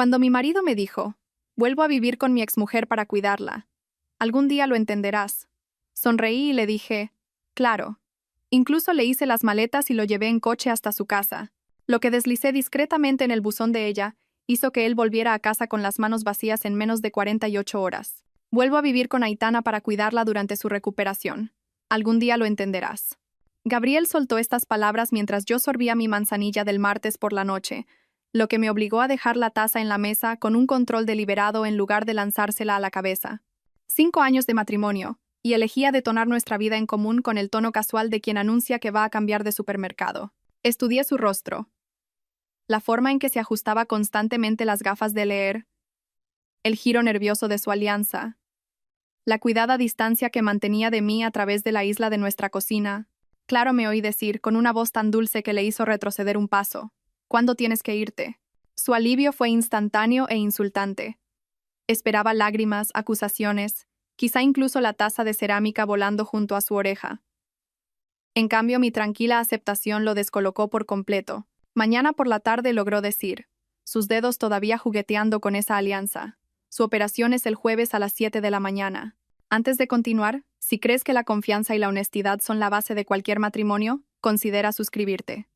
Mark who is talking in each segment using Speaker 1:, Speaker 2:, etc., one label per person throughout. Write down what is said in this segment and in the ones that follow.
Speaker 1: Cuando mi marido me dijo, vuelvo a vivir con mi exmujer para cuidarla. Algún día lo entenderás. Sonreí y le dije, claro. Incluso le hice las maletas y lo llevé en coche hasta su casa. Lo que deslicé discretamente en el buzón de ella hizo que él volviera a casa con las manos vacías en menos de 48 horas. Vuelvo a vivir con Aitana para cuidarla durante su recuperación. Algún día lo entenderás. Gabriel soltó estas palabras mientras yo sorbía mi manzanilla del martes por la noche, lo que me obligó a dejar la taza en la mesa con un control deliberado en lugar de lanzársela a la cabeza. 5 años de matrimonio, y elegía detonar nuestra vida en común con el tono casual de quien anuncia que va a cambiar de supermercado. Estudié su rostro, la forma en que se ajustaba constantemente las gafas de leer, el giro nervioso de su alianza, la cuidada distancia que mantenía de mí a través de la isla de nuestra cocina. Claro, me oí decir, con una voz tan dulce que le hizo retroceder un paso, ¿cuándo tienes que irte? Su alivio fue instantáneo e insultante. Esperaba lágrimas, acusaciones, quizá incluso la taza de cerámica volando junto a su oreja. En cambio, mi tranquila aceptación lo descolocó por completo. Mañana por la tarde logró decir, sus dedos todavía jugueteando con esa alianza. Su operación es el jueves a las 7 de la mañana. Antes de continuar, si crees que la confianza y la honestidad son la base de cualquier matrimonio, considera suscribirte.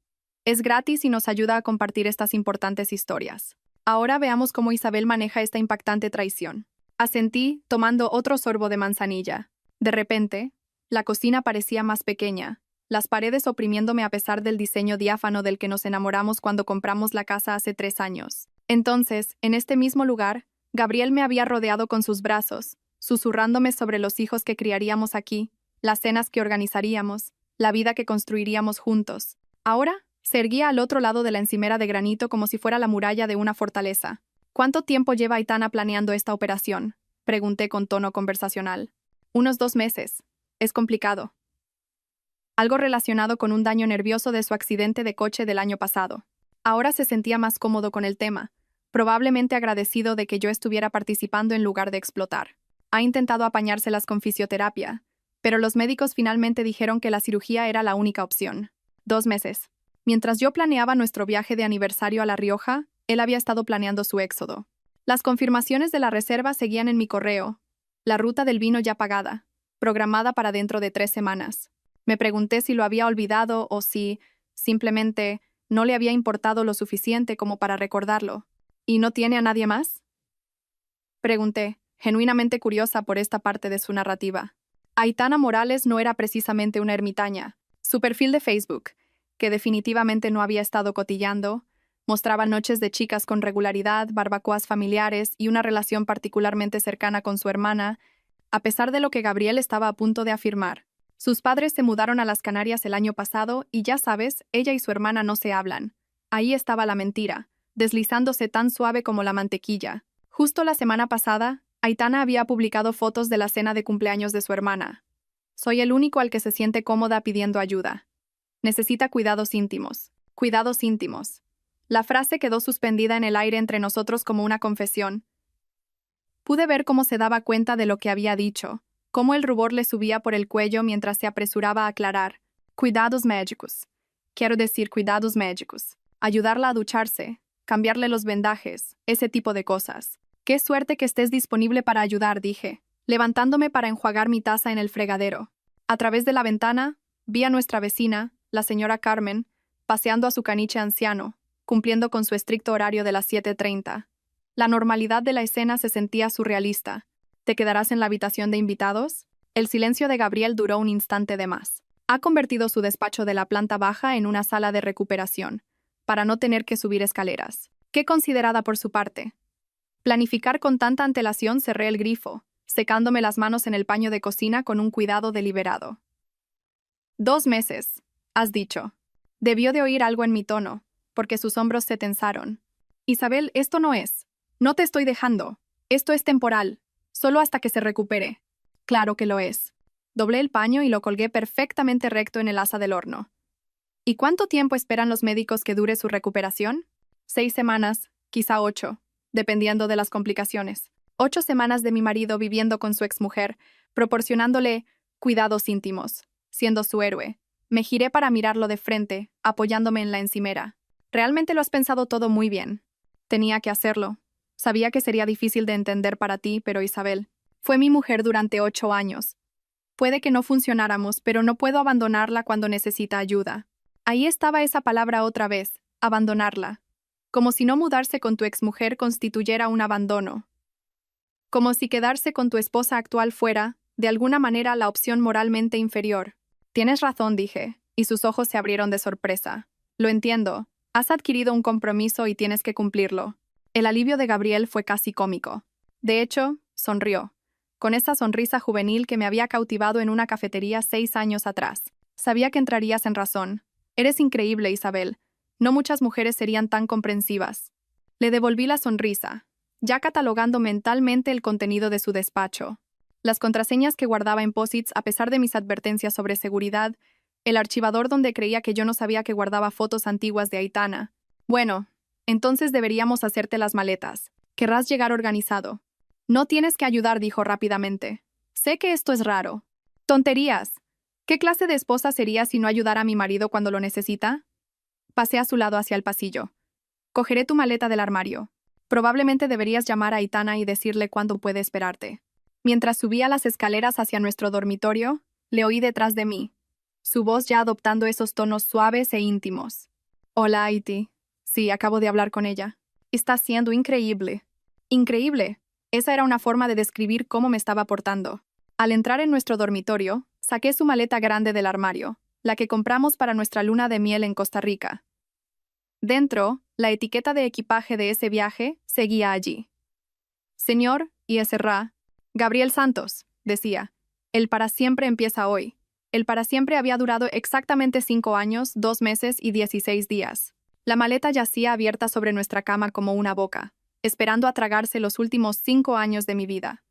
Speaker 1: Es gratis y nos ayuda a compartir estas importantes historias. Ahora veamos cómo Isabel maneja esta impactante traición. Asentí, tomando otro sorbo de manzanilla. De repente, la cocina parecía más pequeña, las paredes oprimiéndome a pesar del diseño diáfano del que nos enamoramos cuando compramos la casa hace 3 años. Entonces, en este mismo lugar, Gabriel me había rodeado con sus brazos, susurrándome sobre los hijos que criaríamos aquí, las cenas que organizaríamos, la vida que construiríamos juntos. Ahora, se erguía al otro lado de la encimera de granito como si fuera la muralla de una fortaleza. ¿Cuánto tiempo lleva Aitana planeando esta operación?, pregunté con tono conversacional. Unos 2 meses. Es complicado. Algo relacionado con un daño nervioso de su accidente de coche del año pasado. Ahora se sentía más cómodo con el tema, probablemente agradecido de que yo estuviera participando en lugar de explotar. Ha intentado apañárselas con fisioterapia, pero los médicos finalmente dijeron que la cirugía era la única opción. 2 meses. Mientras yo planeaba nuestro viaje de aniversario a La Rioja, él había estado planeando su éxodo. Las confirmaciones de la reserva seguían en mi correo. La ruta del vino ya pagada, programada para dentro de 3 semanas. Me pregunté si lo había olvidado o si, simplemente, no le había importado lo suficiente como para recordarlo. ¿Y no tiene a nadie más?, pregunté, genuinamente curiosa por esta parte de su narrativa. Aitana Morales no era precisamente una ermitaña. Su perfil de Facebook, que definitivamente no había estado cotillando, mostraba noches de chicas con regularidad, barbacoas familiares y una relación particularmente cercana con su hermana, a pesar de lo que Gabriel estaba a punto de afirmar. Sus padres se mudaron a las Canarias el año pasado y ya sabes, ella y su hermana no se hablan. Ahí estaba la mentira, deslizándose tan suave como la mantequilla. Justo la semana pasada, Aitana había publicado fotos de la cena de cumpleaños de su hermana. Soy el único al que se siente cómoda pidiendo ayuda. Necesita cuidados íntimos. Cuidados íntimos. La frase quedó suspendida en el aire entre nosotros como una confesión. Pude ver cómo se daba cuenta de lo que había dicho, cómo el rubor le subía por el cuello mientras se apresuraba a aclarar. Cuidados médicos. Quiero decir cuidados médicos. Ayudarla a ducharse, cambiarle los vendajes, ese tipo de cosas. Qué suerte que estés disponible para ayudar, dije, levantándome para enjuagar mi taza en el fregadero. A través de la ventana, vi a nuestra vecina, la señora Carmen, paseando a su caniche anciano, cumpliendo con su estricto horario de las 7:30. La normalidad de la escena se sentía surrealista. ¿Te quedarás en la habitación de invitados? El silencio de Gabriel duró un instante de más. Ha convertido su despacho de la planta baja en una sala de recuperación, para no tener que subir escaleras. Qué considerada por su parte. Planificar con tanta antelación, cerré el grifo, secándome las manos en el paño de cocina con un cuidado deliberado. 2 meses, has dicho. Debió de oír algo en mi tono, porque sus hombros se tensaron. Isabel, esto no es. No te estoy dejando. Esto es temporal, solo hasta que se recupere. Claro que lo es. Doblé el paño y lo colgué perfectamente recto en el asa del horno. ¿Y cuánto tiempo esperan los médicos que dure su recuperación? 6 semanas, quizá 8, dependiendo de las complicaciones. 8 semanas de mi marido viviendo con su exmujer, proporcionándole cuidados íntimos, siendo su héroe. Me giré para mirarlo de frente, apoyándome en la encimera. Realmente lo has pensado todo muy bien. Tenía que hacerlo. Sabía que sería difícil de entender para ti, pero Isabel, fue mi mujer durante 8 años. Puede que no funcionáramos, pero no puedo abandonarla cuando necesita ayuda. Ahí estaba esa palabra otra vez, abandonarla. Como si no mudarse con tu exmujer constituyera un abandono. Como si quedarse con tu esposa actual fuera, de alguna manera, la opción moralmente inferior. Tienes razón, dije, y sus ojos se abrieron de sorpresa. Lo entiendo. Has adquirido un compromiso y tienes que cumplirlo. El alivio de Gabriel fue casi cómico. De hecho, sonrió, con esa sonrisa juvenil que me había cautivado en una cafetería 6 años atrás. Sabía que entrarías en razón. Eres increíble, Isabel. No muchas mujeres serían tan comprensivas. Le devolví la sonrisa, ya catalogando mentalmente el contenido de su despacho. Las contraseñas que guardaba en posits a pesar de mis advertencias sobre seguridad, el archivador donde creía que yo no sabía que guardaba fotos antiguas de Aitana. Bueno, entonces deberíamos hacerte las maletas. Querrás llegar organizado. No tienes que ayudar, dijo rápidamente. Sé que esto es raro. Tonterías. ¿Qué clase de esposa sería si no ayudara a mi marido cuando lo necesita? Pasé a su lado hacia el pasillo. Cogeré tu maleta del armario. Probablemente deberías llamar a Aitana y decirle cuándo puede esperarte. Mientras subía las escaleras hacia nuestro dormitorio, le oí detrás de mí, su voz ya adoptando esos tonos suaves e íntimos. Hola, Aiti. Sí, acabo de hablar con ella. Está siendo increíble. Increíble. Esa era una forma de describir cómo me estaba portando. Al entrar en nuestro dormitorio, saqué su maleta grande del armario, la que compramos para nuestra luna de miel en Costa Rica. Dentro, la etiqueta de equipaje de ese viaje seguía allí. Señor ISRA, Gabriel Santos, decía, el para siempre empieza hoy. El para siempre había durado exactamente 5 años, 2 meses y 16 días. La maleta yacía abierta sobre nuestra cama como una boca, esperando a tragarse los últimos 5 años de mi vida.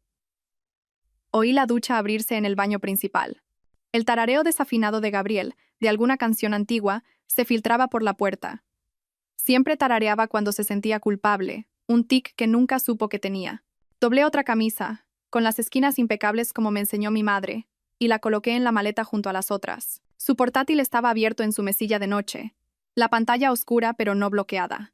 Speaker 1: Oí la ducha abrirse en el baño principal. El tarareo desafinado de Gabriel, de alguna canción antigua, se filtraba por la puerta. Siempre tarareaba cuando se sentía culpable, un tic que nunca supo que tenía. Doblé otra camisa, con las esquinas impecables como me enseñó mi madre, y la coloqué en la maleta junto a las otras. Su portátil estaba abierto en su mesilla de noche, la pantalla oscura pero no bloqueada.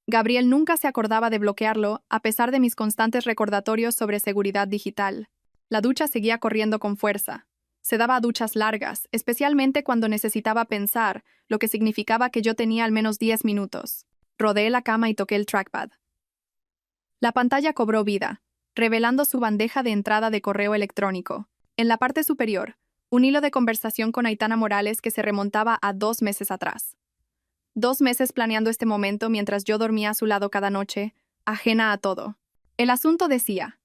Speaker 1: Gabriel nunca se acordaba de bloquearlo, a pesar de mis constantes recordatorios sobre seguridad digital. La ducha seguía corriendo con fuerza. Se daba duchas largas, especialmente cuando necesitaba pensar, lo que significaba que yo tenía al menos 10 minutos. Rodeé la cama y toqué el trackpad. La pantalla cobró vida, revelando su bandeja de entrada de correo electrónico. En la parte superior, un hilo de conversación con Aitana Morales que se remontaba a 2 meses atrás. 2 meses planeando este momento mientras yo dormía a su lado cada noche, ajena a todo. El asunto decía: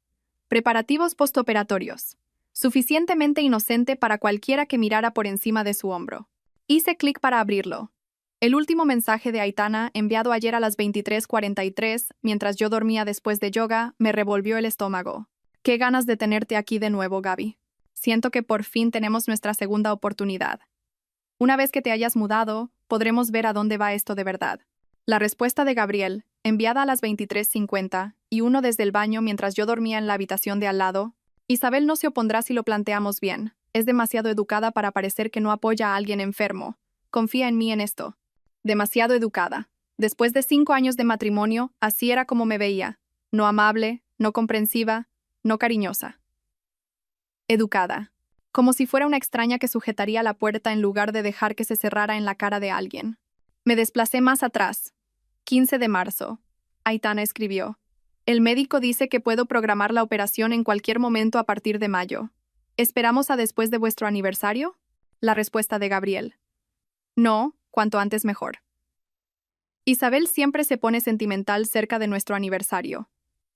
Speaker 1: preparativos postoperatorios. Suficientemente inocente para cualquiera que mirara por encima de su hombro. Hice clic para abrirlo. El último mensaje de Aitana, enviado ayer a las 23:43, mientras yo dormía después de yoga, me revolvió el estómago. Qué ganas de tenerte aquí de nuevo, Gaby. Siento que por fin tenemos nuestra segunda oportunidad. Una vez que te hayas mudado, podremos ver a dónde va esto de verdad. La respuesta de Gabriel, enviada a las 23:50, y uno desde el baño mientras yo dormía en la habitación de al lado. Isabel no se opondrá si lo planteamos bien. Es demasiado educada para parecer que no apoya a alguien enfermo. Confía en mí en esto. Demasiado educada. Después de 5 años de matrimonio, así era como me veía. No amable, no comprensiva, no cariñosa. Educada. Como si fuera una extraña que sujetaría la puerta en lugar de dejar que se cerrara en la cara de alguien. Me desplacé más atrás. 15 de marzo. Aitana escribió. El médico dice que puedo programar la operación en cualquier momento a partir de mayo. ¿Esperamos a después de vuestro aniversario? La respuesta de Gabriel. No, cuanto antes mejor. Isabel siempre se pone sentimental cerca de nuestro aniversario.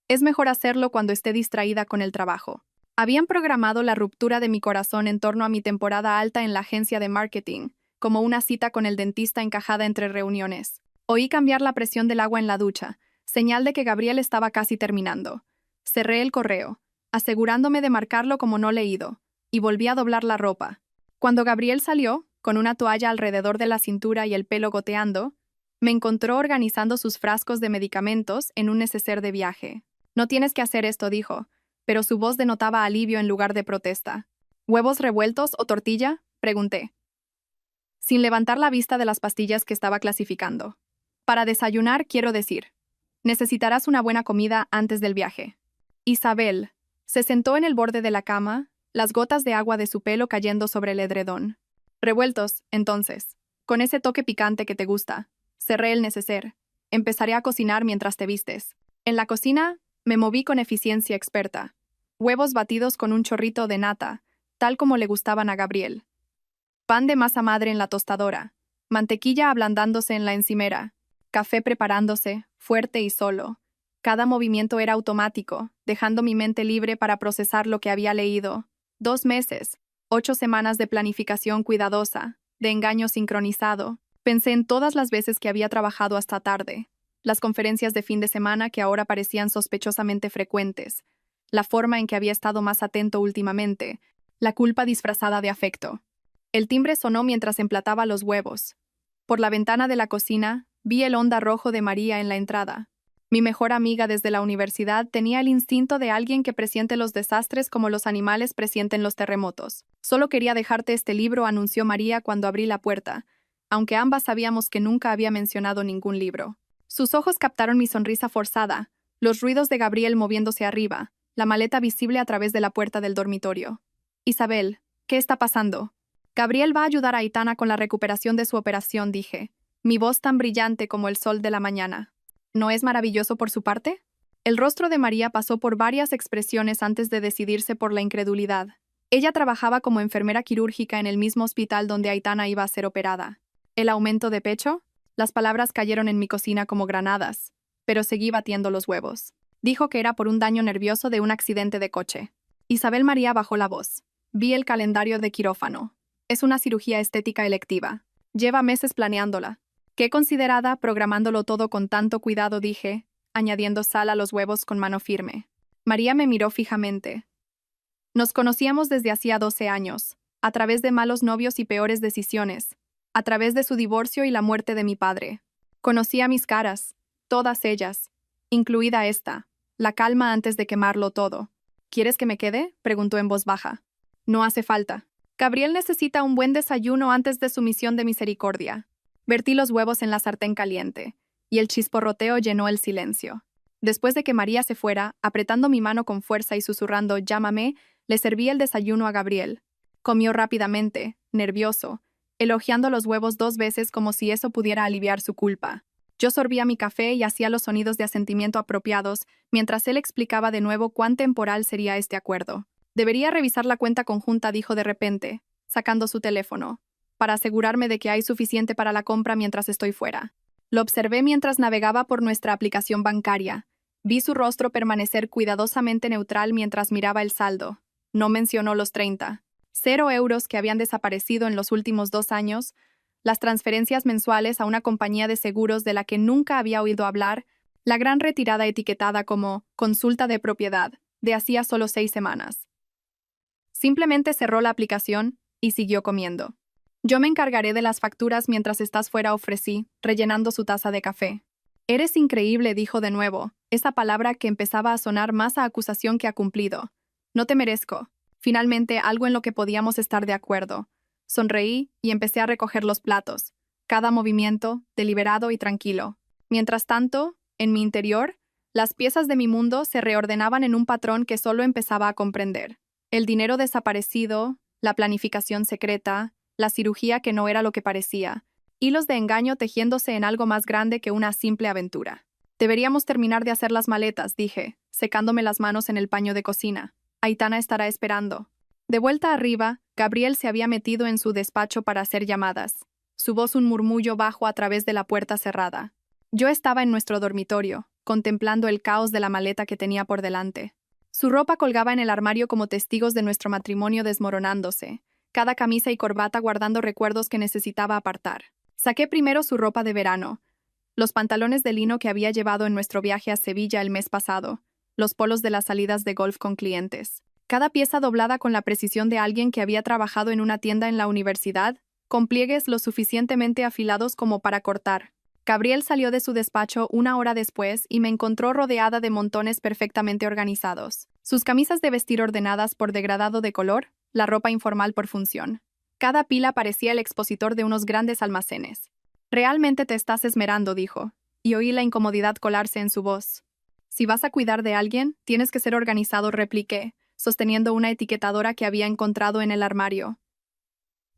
Speaker 1: Es mejor hacerlo cuando esté distraída con el trabajo. Habían programado la ruptura de mi corazón en torno a mi temporada alta en la agencia de marketing, como una cita con el dentista encajada entre reuniones. Oí cambiar la presión del agua en la ducha, señal de que Gabriel estaba casi terminando. Cerré el correo, asegurándome de marcarlo como no leído, y volví a doblar la ropa. Cuando Gabriel salió, con una toalla alrededor de la cintura y el pelo goteando, me encontró organizando sus frascos de medicamentos en un neceser de viaje. No tienes que hacer esto, dijo, pero su voz denotaba alivio en lugar de protesta. ¿Huevos revueltos o tortilla? Pregunté, sin levantar la vista de las pastillas que estaba clasificando. Para desayunar, quiero decir. Necesitarás una buena comida antes del viaje. Isabel se sentó en el borde de la cama, las gotas de agua de su pelo cayendo sobre el edredón. Revueltos, entonces, con ese toque picante que te gusta. Cerré el neceser. Empezaré a cocinar mientras te vistes. En la cocina, me moví con eficiencia experta. Huevos batidos con un chorrito de nata, tal como le gustaban a Gabriel. Pan de masa madre en la tostadora. Mantequilla ablandándose en la encimera. Café preparándose, fuerte y solo. Cada movimiento era automático, dejando mi mente libre para procesar lo que había leído. 2 meses, 8 semanas de planificación cuidadosa, de engaño sincronizado. Pensé en todas las veces que había trabajado hasta tarde, las conferencias de fin de semana que ahora parecían sospechosamente frecuentes, la forma en que había estado más atento últimamente, la culpa disfrazada de afecto. El timbre sonó mientras emplataba los huevos. Por la ventana de la cocina, vi el Honda rojo de María en la entrada. Mi mejor amiga desde la universidad tenía el instinto de alguien que presiente los desastres como los animales presienten los terremotos. Solo quería dejarte este libro, anunció María cuando abrí la puerta, aunque ambas sabíamos que nunca había mencionado ningún libro. Sus ojos captaron mi sonrisa forzada, los ruidos de Gabriel moviéndose arriba, la maleta visible a través de la puerta del dormitorio. Isabel, ¿qué está pasando? Gabriel va a ayudar a Aitana con la recuperación de su operación, dije, mi voz tan brillante como el sol de la mañana. ¿No es maravilloso por su parte? El rostro de María pasó por varias expresiones antes de decidirse por la incredulidad. Ella trabajaba como enfermera quirúrgica en el mismo hospital donde Aitana iba a ser operada. ¿El aumento de pecho? Las palabras cayeron en mi cocina como granadas, pero seguí batiendo los huevos. Dijo que era por un daño nervioso de un accidente de coche. Isabel María bajó la voz. Vi el calendario de quirófano. Es una cirugía estética electiva. Lleva meses planeándola. Qué considerada, programándolo todo con tanto cuidado, dije, añadiendo sal a los huevos con mano firme. María me miró fijamente. Nos conocíamos desde hacía 12 años, a través de malos novios y peores decisiones, a través de su divorcio y la muerte de mi padre. Conocía mis caras, todas ellas, incluida esta, la calma antes de quemarlo todo. ¿Quieres que me quede?, preguntó en voz baja. No hace falta. Gabriel necesita un buen desayuno antes de su misión de misericordia. Vertí los huevos en la sartén caliente, y el chisporroteo llenó el silencio. Después de que María se fuera, apretando mi mano con fuerza y susurrando «Llámame», le serví el desayuno a Gabriel. Comió rápidamente, nervioso, elogiando los huevos 2 veces como si eso pudiera aliviar su culpa. Yo sorbía mi café y hacía los sonidos de asentimiento apropiados, mientras él explicaba de nuevo cuán temporal sería este acuerdo. Debería revisar la cuenta conjunta, dijo de repente, sacando su teléfono, para asegurarme de que hay suficiente para la compra mientras estoy fuera. Lo observé mientras navegaba por nuestra aplicación bancaria. Vi su rostro permanecer cuidadosamente neutral mientras miraba el saldo. No mencionó los 0 euros que habían desaparecido en los últimos 2 años, las transferencias mensuales a una compañía de seguros de la que nunca había oído hablar, la gran retirada etiquetada como «consulta de propiedad» de hacía solo 6 semanas. Simplemente cerró la aplicación y siguió comiendo. Yo me encargaré de las facturas mientras estás fuera, ofrecí, rellenando su taza de café. Eres increíble, dijo de nuevo, esa palabra que empezaba a sonar más a acusación que a cumplido. No te merezco. Finalmente, algo en lo que podíamos estar de acuerdo. Sonreí y empecé a recoger los platos, cada movimiento, deliberado y tranquilo. Mientras tanto, en mi interior, las piezas de mi mundo se reordenaban en un patrón que solo empezaba a comprender. El dinero desaparecido, la planificación secreta, la cirugía que no era lo que parecía, hilos de engaño tejiéndose en algo más grande que una simple aventura. Deberíamos terminar de hacer las maletas, dije, secándome las manos en el paño de cocina. Aitana estará esperando. De vuelta arriba, Gabriel se había metido en su despacho para hacer llamadas. Su voz un murmullo bajo a través de la puerta cerrada. Yo estaba en nuestro dormitorio, contemplando el caos de la maleta que tenía por delante. Su ropa colgaba en el armario como testigos de nuestro matrimonio desmoronándose, cada camisa y corbata guardando recuerdos que necesitaba apartar. Saqué primero su ropa de verano, los pantalones de lino que había llevado en nuestro viaje a Sevilla el mes pasado, los polos de las salidas de golf con clientes. Cada pieza doblada con la precisión de alguien que había trabajado en una tienda en la universidad, con pliegues lo suficientemente afilados como para cortar. Gabriel salió de su despacho 1 hora después y me encontró rodeada de montones perfectamente organizados. Sus camisas de vestir ordenadas por degradado de color, la ropa informal por función. Cada pila parecía el expositor de unos grandes almacenes. «Realmente te estás esmerando», dijo. y oí la incomodidad colarse en su voz. Si vas a cuidar de alguien, tienes que ser organizado, repliqué, sosteniendo una etiquetadora que había encontrado en el armario.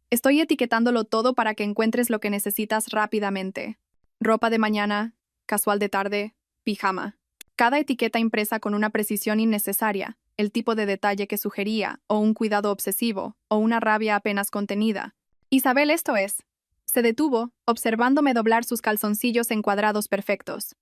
Speaker 1: Estoy etiquetándolo todo para que encuentres lo que necesitas rápidamente. Ropa de mañana, casual de tarde, pijama. Cada etiqueta impresa con una precisión innecesaria, el tipo de detalle que sugería, o un cuidado obsesivo, o una rabia apenas contenida. Isabel, esto es. Se detuvo, observándome doblar sus calzoncillos en cuadrados perfectos.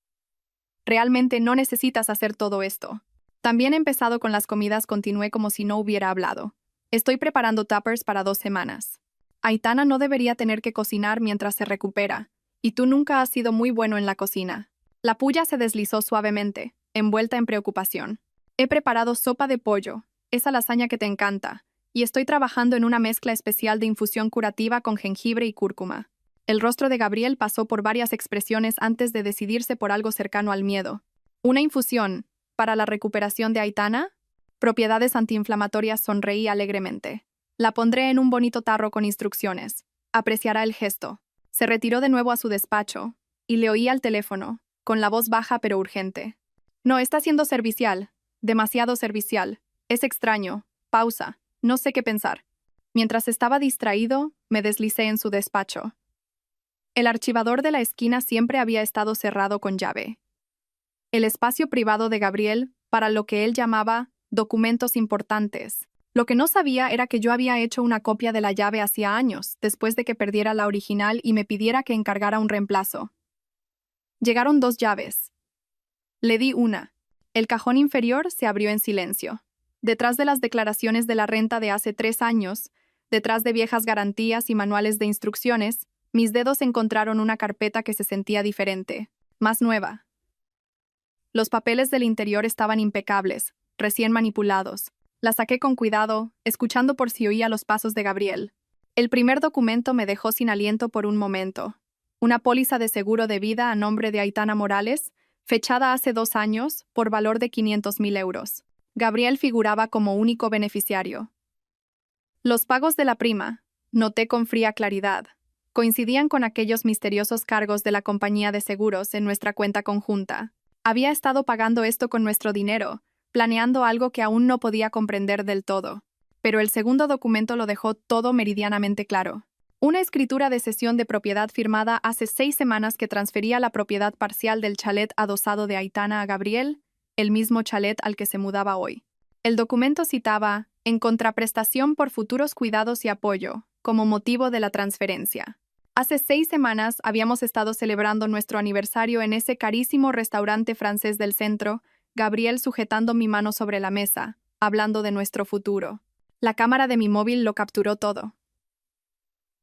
Speaker 1: Realmente no necesitas hacer todo esto. También he empezado con las comidas, continué como si no hubiera hablado. Estoy preparando tuppers para 2 semanas. Aitana no debería tener que cocinar mientras se recupera, y tú nunca has sido muy bueno en la cocina. La puya se deslizó suavemente, envuelta en preocupación. He preparado sopa de pollo, esa lasaña que te encanta, y estoy trabajando en una mezcla especial de infusión curativa con jengibre y cúrcuma. El rostro de Gabriel pasó por varias expresiones antes de decidirse por algo cercano al miedo. ¿Una infusión para la recuperación de Aitana? Propiedades antiinflamatorias, sonreí alegremente. La pondré en un bonito tarro con instrucciones. Apreciará el gesto. Se retiró de nuevo a su despacho, y le oí al teléfono, con la voz baja pero urgente. No, está siendo servicial. Demasiado servicial. Es extraño. Pausa. No sé qué pensar. Mientras estaba distraído, me deslicé en su despacho. El archivador de la esquina siempre había estado cerrado con llave. El espacio privado de Gabriel, para lo que él llamaba documentos importantes. Lo que no sabía era que yo había hecho una copia de la llave hacía años, después de que perdiera la original y me pidiera que encargara un reemplazo. Llegaron 2 llaves. Le di una. El cajón inferior se abrió en silencio. Detrás de las declaraciones de la renta de hace 3 años, detrás de viejas garantías y manuales de instrucciones, mis dedos encontraron una carpeta que se sentía diferente, más nueva. Los papeles del interior estaban impecables, recién manipulados. La saqué con cuidado, escuchando por si oía los pasos de Gabriel. El primer documento me dejó sin aliento por un momento. Una póliza de seguro de vida a nombre de Aitana Morales, fechada hace 2 años, por valor de 500.000 euros. Gabriel figuraba como único beneficiario. Los pagos de la prima, noté con fría claridad, coincidían con aquellos misteriosos cargos de la compañía de seguros en nuestra cuenta conjunta. Había estado pagando esto con nuestro dinero, planeando algo que aún no podía comprender del todo. Pero el segundo documento lo dejó todo meridianamente claro. Una escritura de cesión de propiedad firmada hace 6 semanas que transfería la propiedad parcial del chalet adosado de Aitana a Gabriel, el mismo chalet al que se mudaba hoy. El documento citaba, en contraprestación por futuros cuidados y apoyo, como motivo de la transferencia. Hace 6 semanas habíamos estado celebrando nuestro aniversario en ese carísimo restaurante francés del centro, Gabriel sujetando mi mano sobre la mesa, hablando de nuestro futuro. La cámara de mi móvil lo capturó todo.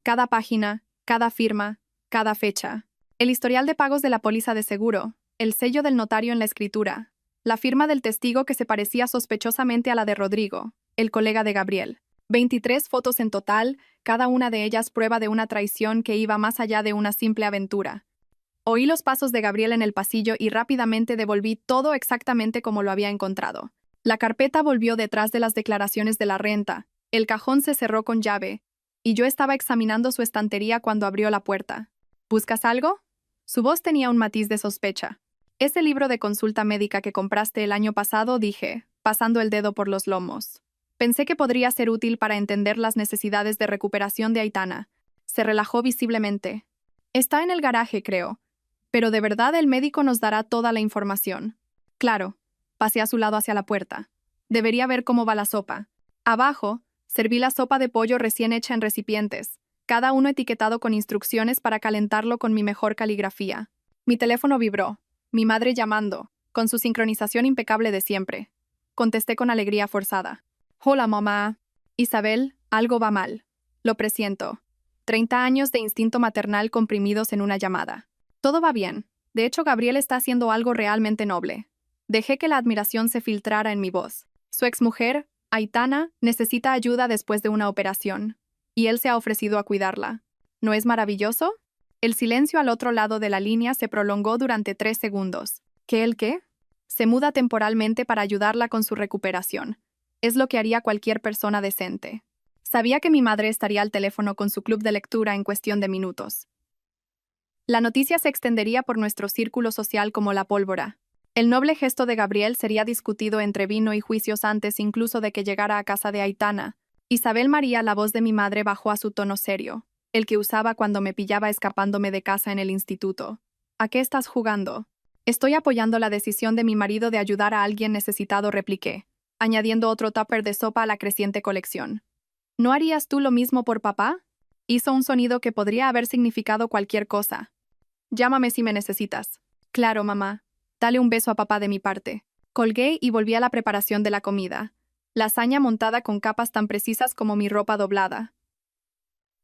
Speaker 1: Cada página, cada firma, cada fecha. El historial de pagos de la póliza de seguro, el sello del notario en la escritura, la firma del testigo que se parecía sospechosamente a la de Rodrigo, el colega de Gabriel. 23 fotos en total, cada una de ellas prueba de una traición que iba más allá de una simple aventura. Oí los pasos de Gabriel en el pasillo y rápidamente devolví todo exactamente como lo había encontrado. La carpeta volvió detrás de las declaraciones de la renta, el cajón se cerró con llave, y yo estaba examinando su estantería cuando abrió la puerta. ¿Buscas algo? Su voz tenía un matiz de sospecha. Ese libro de consulta médica que compraste el año pasado, dije, pasando el dedo por los lomos. Pensé que podría ser útil para entender las necesidades de recuperación de Aitana. Se relajó visiblemente. Está en el garaje, creo. Pero de verdad el médico nos dará toda la información. Claro. Pasé a su lado hacia la puerta. Debería ver cómo va la sopa. Abajo, serví la sopa de pollo recién hecha en recipientes, cada uno etiquetado con instrucciones para calentarlo con mi mejor caligrafía. Mi teléfono vibró. Mi madre llamando, con su sincronización impecable de siempre. Contesté con alegría forzada. Hola, mamá. Isabel, algo va mal. Lo presiento. 30 años de instinto maternal comprimidos en una llamada. Todo va bien. De hecho, Gabriel está haciendo algo realmente noble. Dejé que la admiración se filtrara en mi voz. Su exmujer, Aitana, necesita ayuda después de una operación, y él se ha ofrecido a cuidarla. ¿No es maravilloso? El silencio al otro lado de la línea se prolongó durante 3 segundos. ¿Qué el qué? Se muda temporalmente para ayudarla con su recuperación. Es lo que haría cualquier persona decente. Sabía que mi madre estaría al teléfono con su club de lectura en cuestión de minutos. La noticia se extendería por nuestro círculo social como la pólvora. El noble gesto de Gabriel sería discutido entre vino y juicios antes incluso de que llegara a casa de Aitana. Isabel María, la voz de mi madre, bajó a su tono serio, el que usaba cuando me pillaba escapándome de casa en el instituto. ¿A qué estás jugando? Estoy apoyando la decisión de mi marido de ayudar a alguien necesitado, repliqué, añadiendo otro tupper de sopa a la creciente colección. ¿No harías tú lo mismo por papá? Hizo un sonido que podría haber significado cualquier cosa. Llámame si me necesitas. Claro, mamá. Dale un beso a papá de mi parte. Colgué y volví a la preparación de la comida. Lasaña montada con capas tan precisas como mi ropa doblada.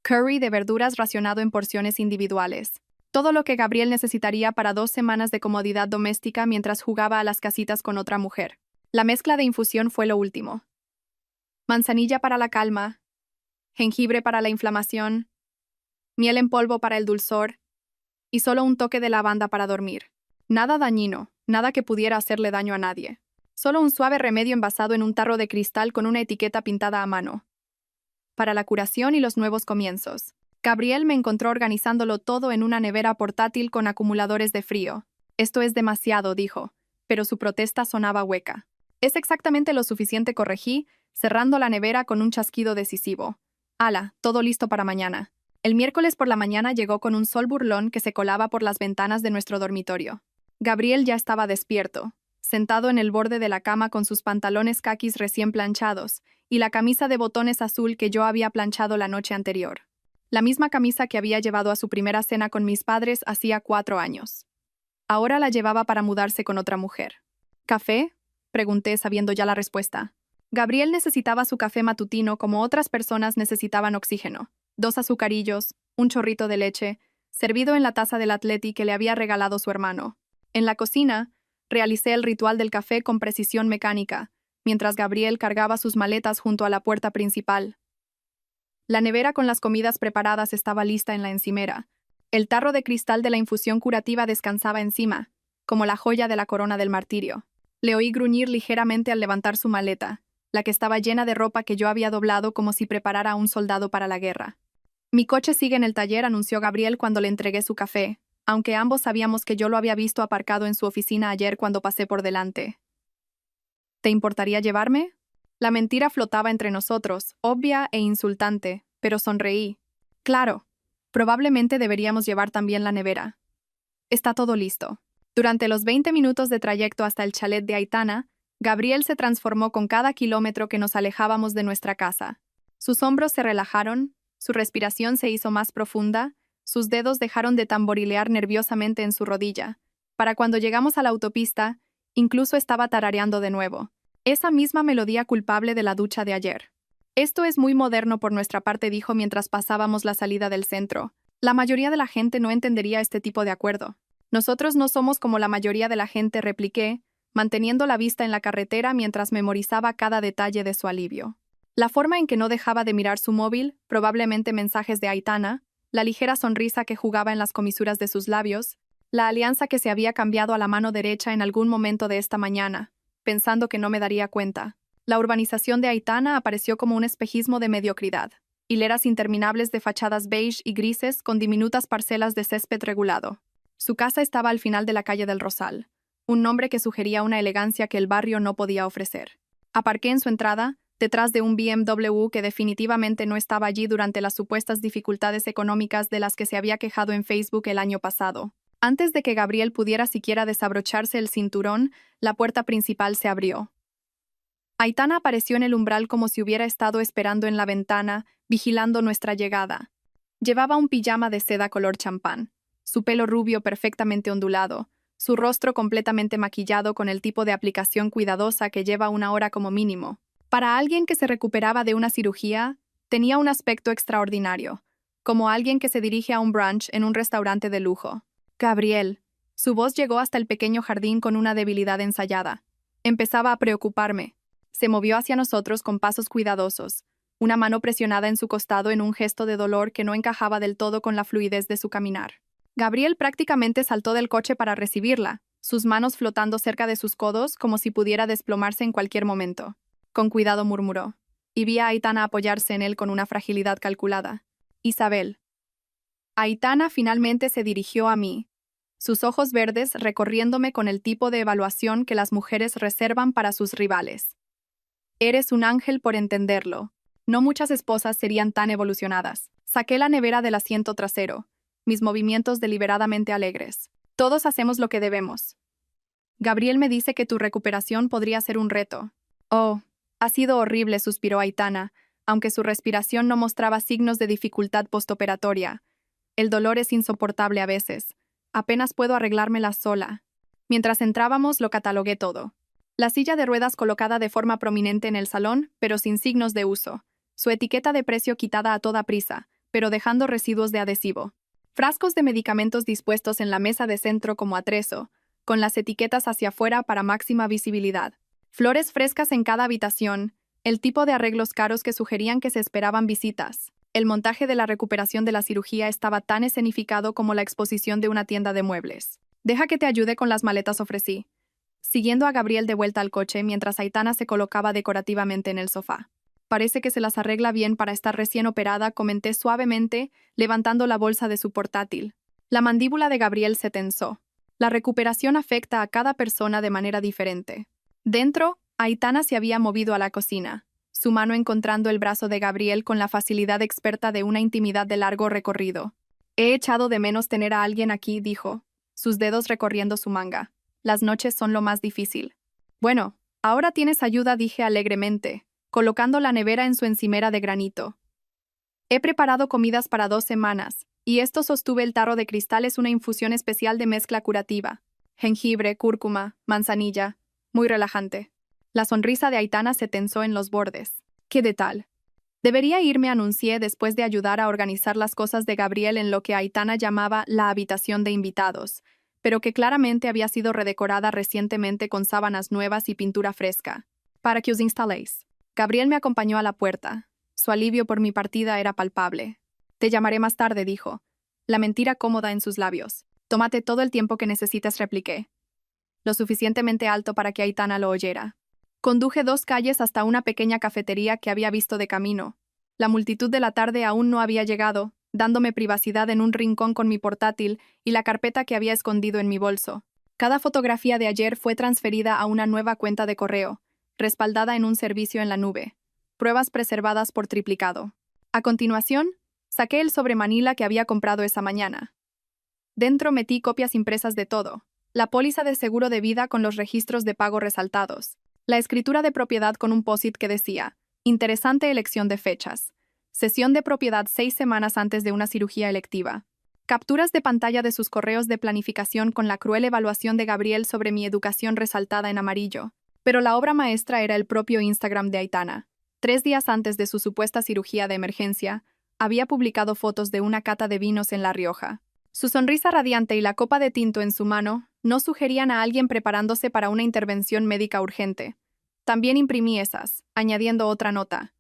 Speaker 1: Curry de verduras racionado en porciones individuales. Todo lo que Gabriel necesitaría para 2 semanas de comodidad doméstica mientras jugaba a las casitas con otra mujer. La mezcla de infusión fue lo último. Manzanilla para la calma, jengibre para la inflamación, miel en polvo para el dulzor y solo un toque de lavanda para dormir. Nada dañino, nada que pudiera hacerle daño a nadie. Solo un suave remedio envasado en un tarro de cristal con una etiqueta pintada a mano. Para la curación y los nuevos comienzos. Gabriel me encontró organizándolo todo en una nevera portátil con acumuladores de frío. Esto es demasiado, dijo, pero su protesta sonaba hueca. Es exactamente lo suficiente, corregí, cerrando la nevera con un chasquido decisivo. Ala, todo listo para mañana. El miércoles por la mañana llegó con un sol burlón que se colaba por las ventanas de nuestro dormitorio. Gabriel ya estaba despierto, sentado en el borde de la cama con sus pantalones caquis recién planchados y la camisa de botones azul que yo había planchado la noche anterior. La misma camisa que había llevado a su primera cena con mis padres hacía 4 años. Ahora la llevaba para mudarse con otra mujer. ¿Café? Pregunté sabiendo ya la respuesta. Gabriel necesitaba su café matutino como otras personas necesitaban oxígeno. 2 azucarillos, un chorrito de leche, servido en la taza del Atleti que le había regalado su hermano. En la cocina, realicé el ritual del café con precisión mecánica, mientras Gabriel cargaba sus maletas junto a la puerta principal. La nevera con las comidas preparadas estaba lista en la encimera. El tarro de cristal de la infusión curativa descansaba encima, como la joya de la corona del martirio. Le oí gruñir ligeramente al levantar su maleta, la que estaba llena de ropa que yo había doblado como si preparara a un soldado para la guerra. Mi coche sigue en el taller, anunció Gabriel cuando le entregué su café, aunque ambos sabíamos que yo lo había visto aparcado en su oficina ayer cuando pasé por delante. ¿Te importaría llevarme? La mentira flotaba entre nosotros, obvia e insultante, pero sonreí. Claro, probablemente deberíamos llevar también la nevera. Está todo listo. Durante los 20 minutos de trayecto hasta el chalet de Aitana, Gabriel se transformó con cada kilómetro que nos alejábamos de nuestra casa. Sus hombros se relajaron, su respiración se hizo más profunda, sus dedos dejaron de tamborilear nerviosamente en su rodilla. Para cuando llegamos a la autopista, incluso estaba tarareando de nuevo. Esa misma melodía culpable de la ducha de ayer. Esto es muy moderno por nuestra parte, dijo mientras pasábamos la salida del centro. La mayoría de la gente no entendería este tipo de acuerdo. Nosotros no somos como la mayoría de la gente, repliqué, manteniendo la vista en la carretera mientras memorizaba cada detalle de su alivio. La forma en que no dejaba de mirar su móvil, probablemente mensajes de Aitana, la ligera sonrisa que jugaba en las comisuras de sus labios, la alianza que se había cambiado a la mano derecha en algún momento de esta mañana, pensando que no me daría cuenta. La urbanización de Aitana apareció como un espejismo de mediocridad, hileras interminables de fachadas beige y grises con diminutas parcelas de césped regulado. Su casa estaba al final de la calle del Rosal, un nombre que sugería una elegancia que el barrio no podía ofrecer. Aparqué en su entrada, detrás de un BMW que definitivamente no estaba allí durante las supuestas dificultades económicas de las que se había quejado en Facebook el año pasado. Antes de que Gabriel pudiera siquiera desabrocharse el cinturón, la puerta principal se abrió. Aitana apareció en el umbral como si hubiera estado esperando en la ventana, vigilando nuestra llegada. Llevaba un pijama de seda color champán, su pelo rubio perfectamente ondulado, su rostro completamente maquillado con el tipo de aplicación cuidadosa que lleva 1 hora como mínimo. Para alguien que se recuperaba de una cirugía, tenía un aspecto extraordinario, como alguien que se dirige a un brunch en un restaurante de lujo. Gabriel. Su voz llegó hasta el pequeño jardín con una debilidad ensayada. Empezaba a preocuparme. Se movió hacia nosotros con pasos cuidadosos, una mano presionada en su costado en un gesto de dolor que no encajaba del todo con la fluidez de su caminar. Gabriel prácticamente saltó del coche para recibirla, sus manos flotando cerca de sus codos como si pudiera desplomarse en cualquier momento. Con cuidado murmuró, y vi a Aitana apoyarse en él con una fragilidad calculada. Isabel. Aitana finalmente se dirigió a mí, sus ojos verdes recorriéndome con el tipo de evaluación que las mujeres reservan para sus rivales. Eres un ángel por entenderlo. No muchas esposas serían tan evolucionadas. Saqué la nevera del asiento trasero, mis movimientos deliberadamente alegres. Todos hacemos lo que debemos. Gabriel me dice que tu recuperación podría ser un reto. Oh, ha sido horrible, suspiró Aitana, aunque su respiración no mostraba signos de dificultad postoperatoria. El dolor es insoportable a veces. Apenas puedo arreglármela sola. Mientras entrábamos, lo catalogué todo. La silla de ruedas colocada de forma prominente en el salón, pero sin signos de uso. Su etiqueta de precio quitada a toda prisa, pero dejando residuos de adhesivo. Frascos de medicamentos dispuestos en la mesa de centro como atrezo, con las etiquetas hacia afuera para máxima visibilidad. Flores frescas en cada habitación, el tipo de arreglos caros que sugerían que se esperaban visitas. El montaje de la recuperación de la cirugía estaba tan escenificado como la exposición de una tienda de muebles. Deja que te ayude con las maletas, ofrecí, siguiendo a Gabriel de vuelta al coche mientras Aitana se colocaba decorativamente en el sofá. Parece que se las arregla bien para estar recién operada, comenté suavemente, levantando la bolsa de su portátil. La mandíbula de Gabriel se tensó. La recuperación afecta a cada persona de manera diferente. Dentro, Aitana se había movido a la cocina, su mano encontrando el brazo de Gabriel con la facilidad experta de una intimidad de largo recorrido. He echado de menos tener a alguien aquí, dijo, sus dedos recorriendo su manga. Las noches son lo más difícil. Bueno, ahora tienes ayuda, dije alegremente, colocando la nevera en su encimera de granito. He preparado comidas para 2 semanas, y esto sostuve el tarro de cristal es una infusión especial de mezcla curativa. Jengibre, cúrcuma, manzanilla. Muy relajante. La sonrisa de Aitana se tensó en los bordes. ¿Qué de tal? Debería irme, anuncié después de ayudar a organizar las cosas de Gabriel en lo que Aitana llamaba la habitación de invitados, pero que claramente había sido redecorada recientemente con sábanas nuevas y pintura fresca. Para que os instaléis. Gabriel me acompañó a la puerta. Su alivio por mi partida era palpable. Te llamaré más tarde, dijo, la mentira cómoda en sus labios. Tómate todo el tiempo que necesites, repliqué, lo suficientemente alto para que Aitana lo oyera. Conduje 2 calles hasta una pequeña cafetería que había visto de camino. La multitud de la tarde aún no había llegado, dándome privacidad en un rincón con mi portátil y la carpeta que había escondido en mi bolso. Cada fotografía de ayer fue transferida a una nueva cuenta de correo, respaldada en un servicio en la nube. Pruebas preservadas por triplicado. A continuación, saqué el sobre Manila que había comprado esa mañana. Dentro metí copias impresas de todo. La póliza de seguro de vida con los registros de pago resaltados. La escritura de propiedad con un post-it que decía, interesante elección de fechas. Sesión de propiedad 6 semanas antes de una cirugía electiva. Capturas de pantalla de sus correos de planificación con la cruel evaluación de Gabriel sobre mi educación resaltada en amarillo. Pero la obra maestra era el propio Instagram de Aitana. 3 días antes de su supuesta cirugía de emergencia, había publicado fotos de una cata de vinos en La Rioja. Su sonrisa radiante y la copa de tinto en su mano no sugerían a alguien preparándose para una intervención médica urgente. También imprimí esas, añadiendo otra nota.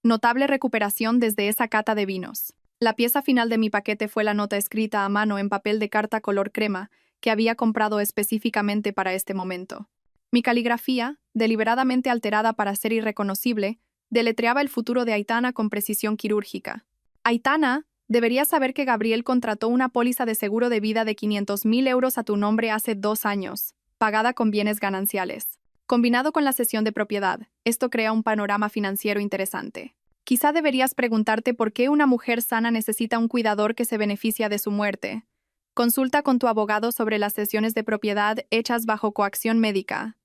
Speaker 1: Notable recuperación desde esa cata de vinos. La pieza final de mi paquete fue la nota escrita a mano en papel de carta color crema que había comprado específicamente para este momento. Mi caligrafía, deliberadamente alterada para ser irreconocible, deletreaba el futuro de Aitana con precisión quirúrgica. Aitana, deberías saber que Gabriel contrató una póliza de seguro de vida de 500.000 euros a tu nombre hace 2 años, pagada con bienes gananciales. Combinado con la cesión de propiedad, esto crea un panorama financiero interesante. Quizá deberías preguntarte por qué una mujer sana necesita un cuidador que se beneficia de su muerte. Consulta con tu abogado sobre las cesiones de propiedad hechas bajo coacción médica.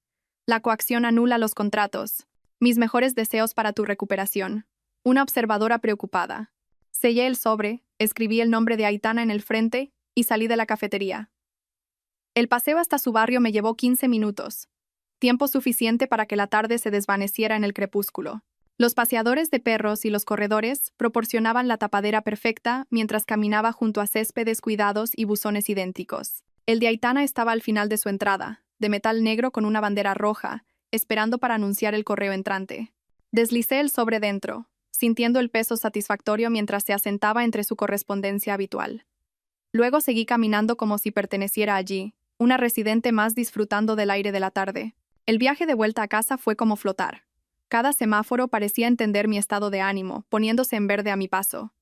Speaker 1: La coacción anula los contratos. Mis mejores deseos para tu recuperación. Una observadora preocupada. Sellé el sobre, escribí el nombre de Aitana en el frente y salí de la cafetería. El paseo hasta su barrio me llevó 15 minutos. Tiempo suficiente para que la tarde se desvaneciera en el crepúsculo. Los paseadores de perros y los corredores proporcionaban la tapadera perfecta mientras caminaba junto a céspedes cuidados y buzones idénticos. El de Aitana estaba al final de su entrada, de metal negro con una bandera roja, esperando para anunciar el correo entrante. Deslicé el sobre dentro, sintiendo el peso satisfactorio mientras se asentaba entre su correspondencia habitual. Luego seguí caminando como si perteneciera allí, una residente más disfrutando del aire de la tarde. El viaje de vuelta a casa fue como flotar. Cada semáforo parecía entender mi estado de ánimo, poniéndose en verde a mi paso.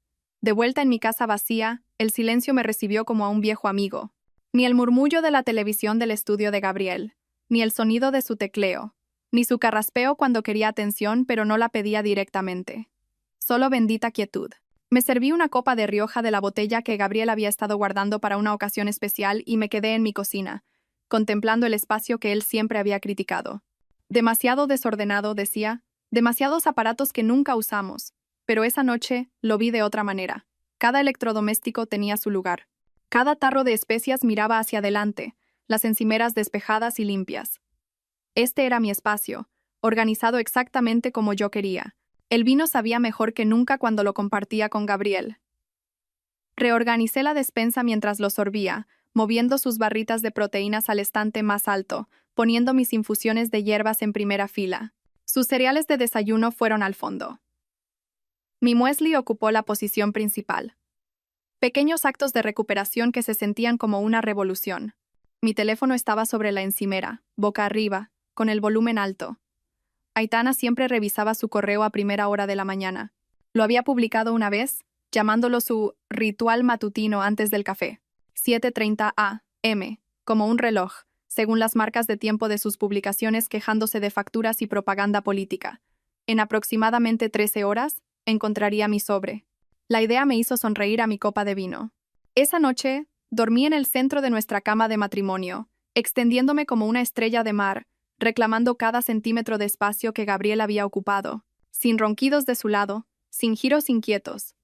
Speaker 1: De vuelta en mi casa vacía, el silencio me recibió como a un viejo amigo. Ni el murmullo de la televisión del estudio de Gabriel, ni el sonido de su tecleo, ni su carraspeo cuando quería atención pero no la pedía directamente. Solo bendita quietud. Me serví una copa de Rioja de la botella que Gabriel había estado guardando para una ocasión especial y me quedé en mi cocina, contemplando el espacio que él siempre había criticado. Demasiado desordenado, decía, demasiados aparatos que nunca usamos, pero esa noche lo vi de otra manera. Cada electrodoméstico tenía su lugar. Cada tarro de especias miraba hacia adelante, las encimeras despejadas y limpias. Este era mi espacio, organizado exactamente como yo quería. El vino sabía mejor que nunca cuando lo compartía con Gabriel. Reorganicé la despensa mientras lo sorbía, moviendo sus barritas de proteínas al estante más alto, poniendo mis infusiones de hierbas en primera fila. Sus cereales de desayuno fueron al fondo. Mi muesli ocupó la posición principal. Pequeños actos de recuperación que se sentían como una revolución. Mi teléfono estaba sobre la encimera, boca arriba, con el volumen alto. Aitana siempre revisaba su correo a primera hora de la mañana. Lo había publicado una vez, llamándolo su ritual matutino antes del café. 7:30 a.m., como un reloj, según las marcas de tiempo de sus publicaciones quejándose de facturas y propaganda política. En aproximadamente 13 horas, encontraría mi sobre. La idea me hizo sonreír a mi copa de vino. Esa noche, dormí en el centro de nuestra cama de matrimonio, extendiéndome como una estrella de mar, reclamando cada centímetro de espacio que Gabriel había ocupado, sin ronquidos de su lado, sin giros inquietos.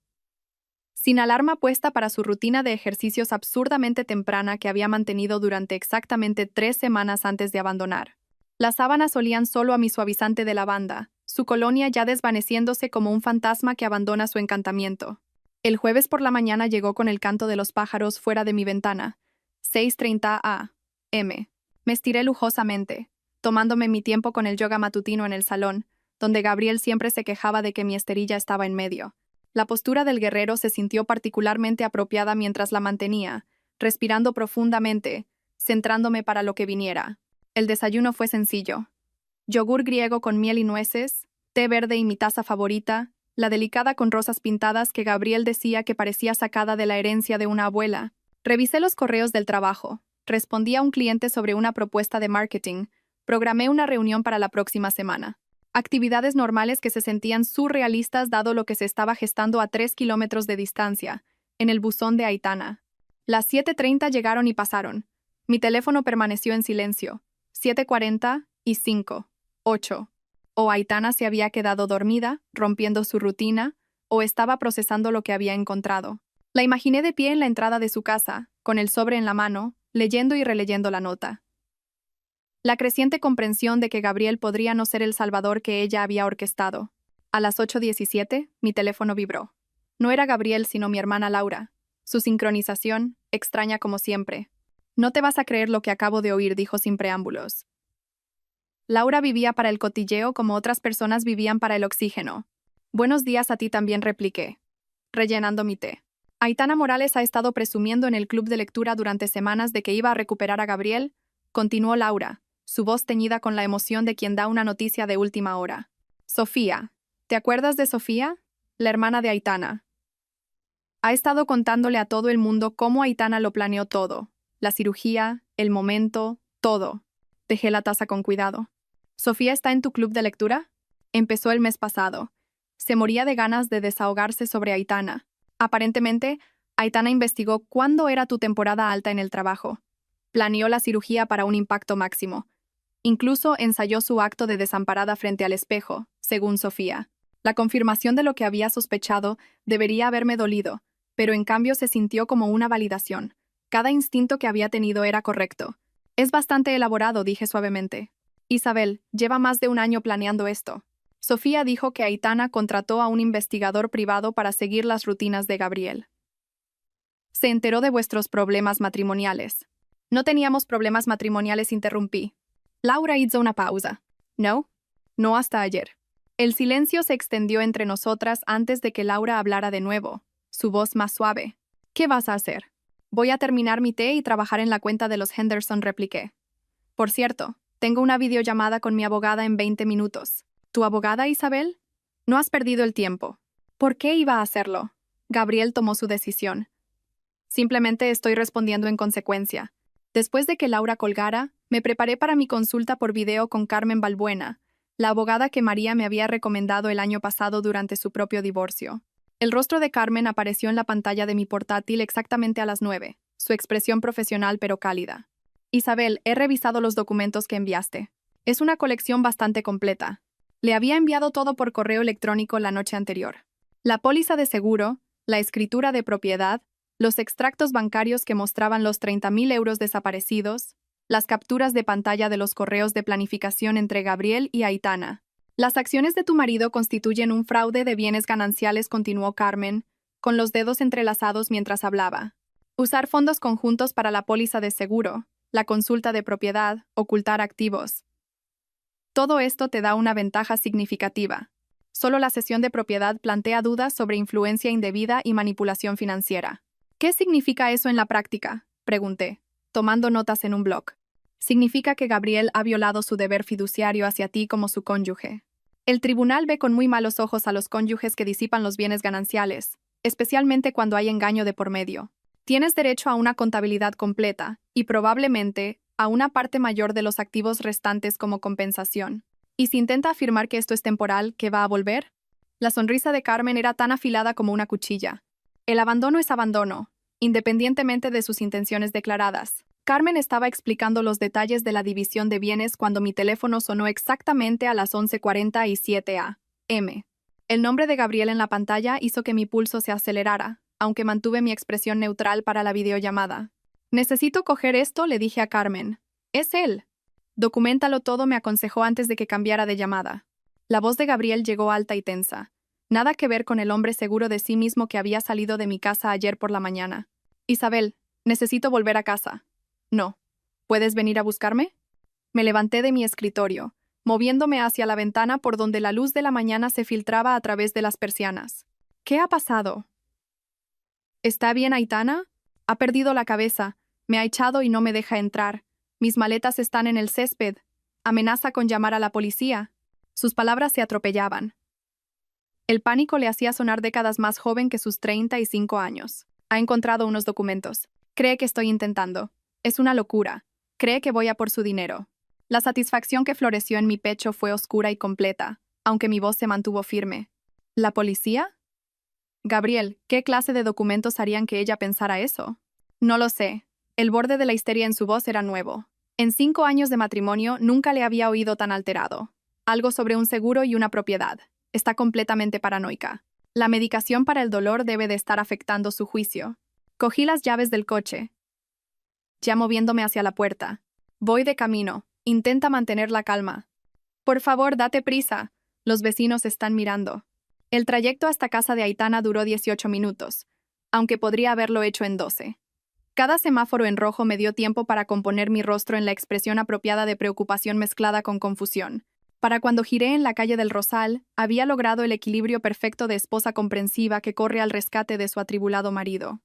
Speaker 1: Sin alarma puesta para su rutina de ejercicios absurdamente temprana que había mantenido durante exactamente 3 semanas antes de abandonar. Las sábanas olían solo a mi suavizante de lavanda, su colonia ya desvaneciéndose como un fantasma que abandona su encantamiento. El jueves por la mañana llegó con el canto de los pájaros fuera de mi ventana. 6:30 a.m. Me estiré lujosamente, tomándome mi tiempo con el yoga matutino en el salón, donde Gabriel siempre se quejaba de que mi esterilla estaba en medio. La postura del guerrero se sintió particularmente apropiada mientras la mantenía, respirando profundamente, centrándome para lo que viniera. El desayuno fue sencillo. Yogur griego con miel y nueces, té verde y mi taza favorita, la delicada con rosas pintadas que Gabriel decía que parecía sacada de la herencia de una abuela. Revisé los correos del trabajo, respondí a un cliente sobre una propuesta de marketing, programé una reunión para la próxima semana. Actividades normales que se sentían surrealistas dado lo que se estaba gestando a 3 kilómetros de distancia, en el buzón de Aitana. Las 7:30 llegaron y pasaron. Mi teléfono permaneció en silencio. 7:40 y 5, 8. O Aitana se había quedado dormida, rompiendo su rutina, o estaba procesando lo que había encontrado. La imaginé de pie en la entrada de su casa, con el sobre en la mano, leyendo y releyendo la nota. La creciente comprensión de que Gabriel podría no ser el salvador que ella había orquestado. A las 8:17, mi teléfono vibró. No era Gabriel, sino mi hermana Laura. Su sincronización, extraña como siempre. No te vas a creer lo que acabo de oír, dijo sin preámbulos. Laura vivía para el cotilleo como otras personas vivían para el oxígeno. Buenos días a ti también, repliqué, rellenando mi té. Aitana Morales ha estado presumiendo en el club de lectura durante semanas de que iba a recuperar a Gabriel, continuó Laura, su voz teñida con la emoción de quien da una noticia de última hora. Sofía, ¿te acuerdas de Sofía? La hermana de Aitana. Ha estado contándole a todo el mundo cómo Aitana lo planeó todo. La cirugía, el momento, todo. Dejé la taza con cuidado. ¿Sofía está en tu club de lectura? Empezó el mes pasado. Se moría de ganas de desahogarse sobre Aitana. Aparentemente, Aitana investigó cuándo era tu temporada alta en el trabajo. Planeó la cirugía para un impacto máximo. Incluso ensayó su acto de desamparada frente al espejo, según Sofía. La confirmación de lo que había sospechado debería haberme dolido, pero en cambio se sintió como una validación. Cada instinto que había tenido era correcto. Es bastante elaborado, dije suavemente. Isabel, lleva más de un año planeando esto. Sofía dijo que Aitana contrató a un investigador privado para seguir las rutinas de Gabriel. Se enteró de vuestros problemas matrimoniales. No teníamos problemas matrimoniales, interrumpí. Laura hizo una pausa. ¿No? No hasta ayer. El silencio se extendió entre nosotras antes de que Laura hablara de nuevo, su voz más suave. ¿Qué vas a hacer? Voy a terminar mi té y trabajar en la cuenta de los Henderson, repliqué. Por cierto, tengo una videollamada con mi abogada en 20 minutos. ¿Tu abogada, Isabel? No has perdido el tiempo. ¿Por qué iba a hacerlo? Gabriel tomó su decisión. Simplemente estoy respondiendo en consecuencia. Después de que Laura colgara, me preparé para mi consulta por video con Carmen Balbuena, la abogada que María me había recomendado el año pasado durante su propio divorcio. El rostro de Carmen apareció en la pantalla de mi portátil exactamente a las 9, su expresión profesional pero cálida. Isabel, he revisado los documentos que enviaste. Es una colección bastante completa. Le había enviado todo por correo electrónico la noche anterior. La póliza de seguro, la escritura de propiedad, los extractos bancarios que mostraban los 30.000 euros desaparecidos, las capturas de pantalla de los correos de planificación entre Gabriel y Aitana. Las acciones de tu marido constituyen un fraude de bienes gananciales, continuó Carmen, con los dedos entrelazados mientras hablaba. Usar fondos conjuntos para la póliza de seguro, la consulta de propiedad, ocultar activos. Todo esto te da una ventaja significativa. Solo la cesión de propiedad plantea dudas sobre influencia indebida y manipulación financiera. ¿Qué significa eso en la práctica?, pregunté, tomando notas en un blog. Significa que Gabriel ha violado su deber fiduciario hacia ti como su cónyuge. El tribunal ve con muy malos ojos a los cónyuges que disipan los bienes gananciales, especialmente cuando hay engaño de por medio. Tienes derecho a una contabilidad completa, y probablemente a una parte mayor de los activos restantes como compensación. ¿Y si intenta afirmar que esto es temporal, que va a volver? La sonrisa de Carmen era tan afilada como una cuchilla. El abandono es abandono, independientemente de sus intenciones declaradas. Carmen estaba explicando los detalles de la división de bienes cuando mi teléfono sonó exactamente a las 11:47 a.m. El nombre de Gabriel en la pantalla hizo que mi pulso se acelerara, aunque mantuve mi expresión neutral para la videollamada. Necesito coger esto, le dije a Carmen. Es él. Documéntalo todo, me aconsejó antes de que cambiara de llamada. La voz de Gabriel llegó alta y tensa. Nada que ver con el hombre seguro de sí mismo que había salido de mi casa ayer por la mañana. Isabel, necesito volver a casa. No. ¿Puedes venir a buscarme? Me levanté de mi escritorio, moviéndome hacia la ventana por donde la luz de la mañana se filtraba a través de las persianas. ¿Qué ha pasado? ¿Está bien Aitana? Ha perdido la cabeza, me ha echado y no me deja entrar. Mis maletas están en el césped. Amenaza con llamar a la policía. Sus palabras se atropellaban. El pánico le hacía sonar décadas más joven que sus 35 años. Ha encontrado unos documentos. Cree que estoy intentando. Es una locura. Cree que voy a por su dinero. La satisfacción que floreció en mi pecho fue oscura y completa, aunque mi voz se mantuvo firme. ¿La policía? Gabriel, ¿qué clase de documentos harían que ella pensara eso? No lo sé. El borde de la histeria en su voz era nuevo. En 5 años de matrimonio nunca le había oído tan alterado. Algo sobre un seguro y una propiedad. Está completamente paranoica. La medicación para el dolor debe de estar afectando su juicio. Cogí las llaves del coche, ya moviéndome hacia la puerta. Voy de camino. Intenta mantener la calma. Por favor, date prisa. Los vecinos están mirando. El trayecto hasta casa de Aitana duró 18 minutos, aunque podría haberlo hecho en 12. Cada semáforo en rojo me dio tiempo para componer mi rostro en la expresión apropiada de preocupación mezclada con confusión. Para cuando giré en la calle del Rosal, había logrado el equilibrio perfecto de esposa comprensiva que corre al rescate de su atribulado marido.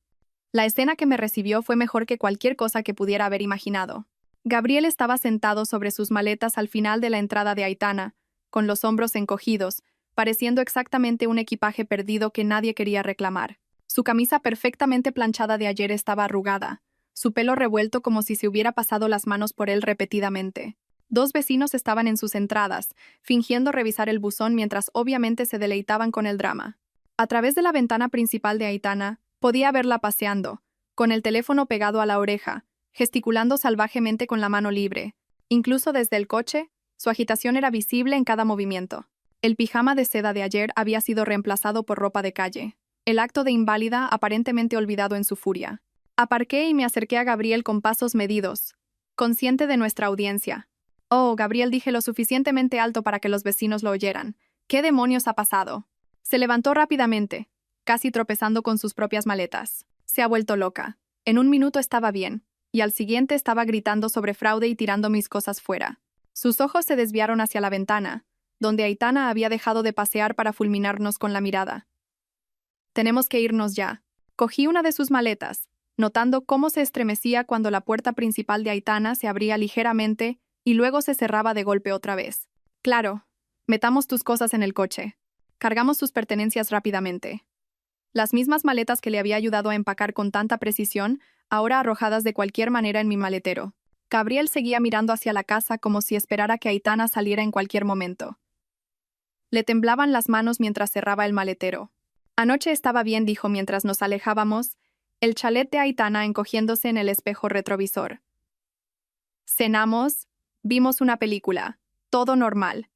Speaker 1: La escena que me recibió fue mejor que cualquier cosa que pudiera haber imaginado. Gabriel estaba sentado sobre sus maletas al final de la entrada de Aitana, con los hombros encogidos, pareciendo exactamente un equipaje perdido que nadie quería reclamar. Su camisa perfectamente planchada de ayer estaba arrugada, su pelo revuelto como si se hubiera pasado las manos por él repetidamente. 2 vecinos estaban en sus entradas, fingiendo revisar el buzón mientras obviamente se deleitaban con el drama. A través de la ventana principal de Aitana, podía verla paseando, con el teléfono pegado a la oreja, gesticulando salvajemente con la mano libre. Incluso desde el coche, su agitación era visible en cada movimiento. El pijama de seda de ayer había sido reemplazado por ropa de calle. El acto de inválida aparentemente olvidado en su furia. Aparqué y me acerqué a Gabriel con pasos medidos, consciente de nuestra audiencia. Oh, Gabriel, dije lo suficientemente alto para que los vecinos lo oyeran. ¿Qué demonios ha pasado? Se levantó rápidamente, casi tropezando con sus propias maletas. Se ha vuelto loca. En un minuto estaba bien, y al siguiente estaba gritando sobre fraude y tirando mis cosas fuera. Sus ojos se desviaron hacia la ventana, donde Aitana había dejado de pasear para fulminarnos con la mirada. Tenemos que irnos ya. Cogí una de sus maletas, notando cómo se estremecía cuando la puerta principal de Aitana se abría ligeramente y luego se cerraba de golpe otra vez. Claro, metamos tus cosas en el coche. Cargamos sus pertenencias rápidamente. Las mismas maletas que le había ayudado a empacar con tanta precisión, ahora arrojadas de cualquier manera en mi maletero. Gabriel seguía mirando hacia la casa como si esperara que Aitana saliera en cualquier momento. Le temblaban las manos mientras cerraba el maletero. Anoche estaba bien, dijo mientras nos alejábamos, el chalet de Aitana encogiéndose en el espejo retrovisor. Cenamos, vimos una película, todo normal.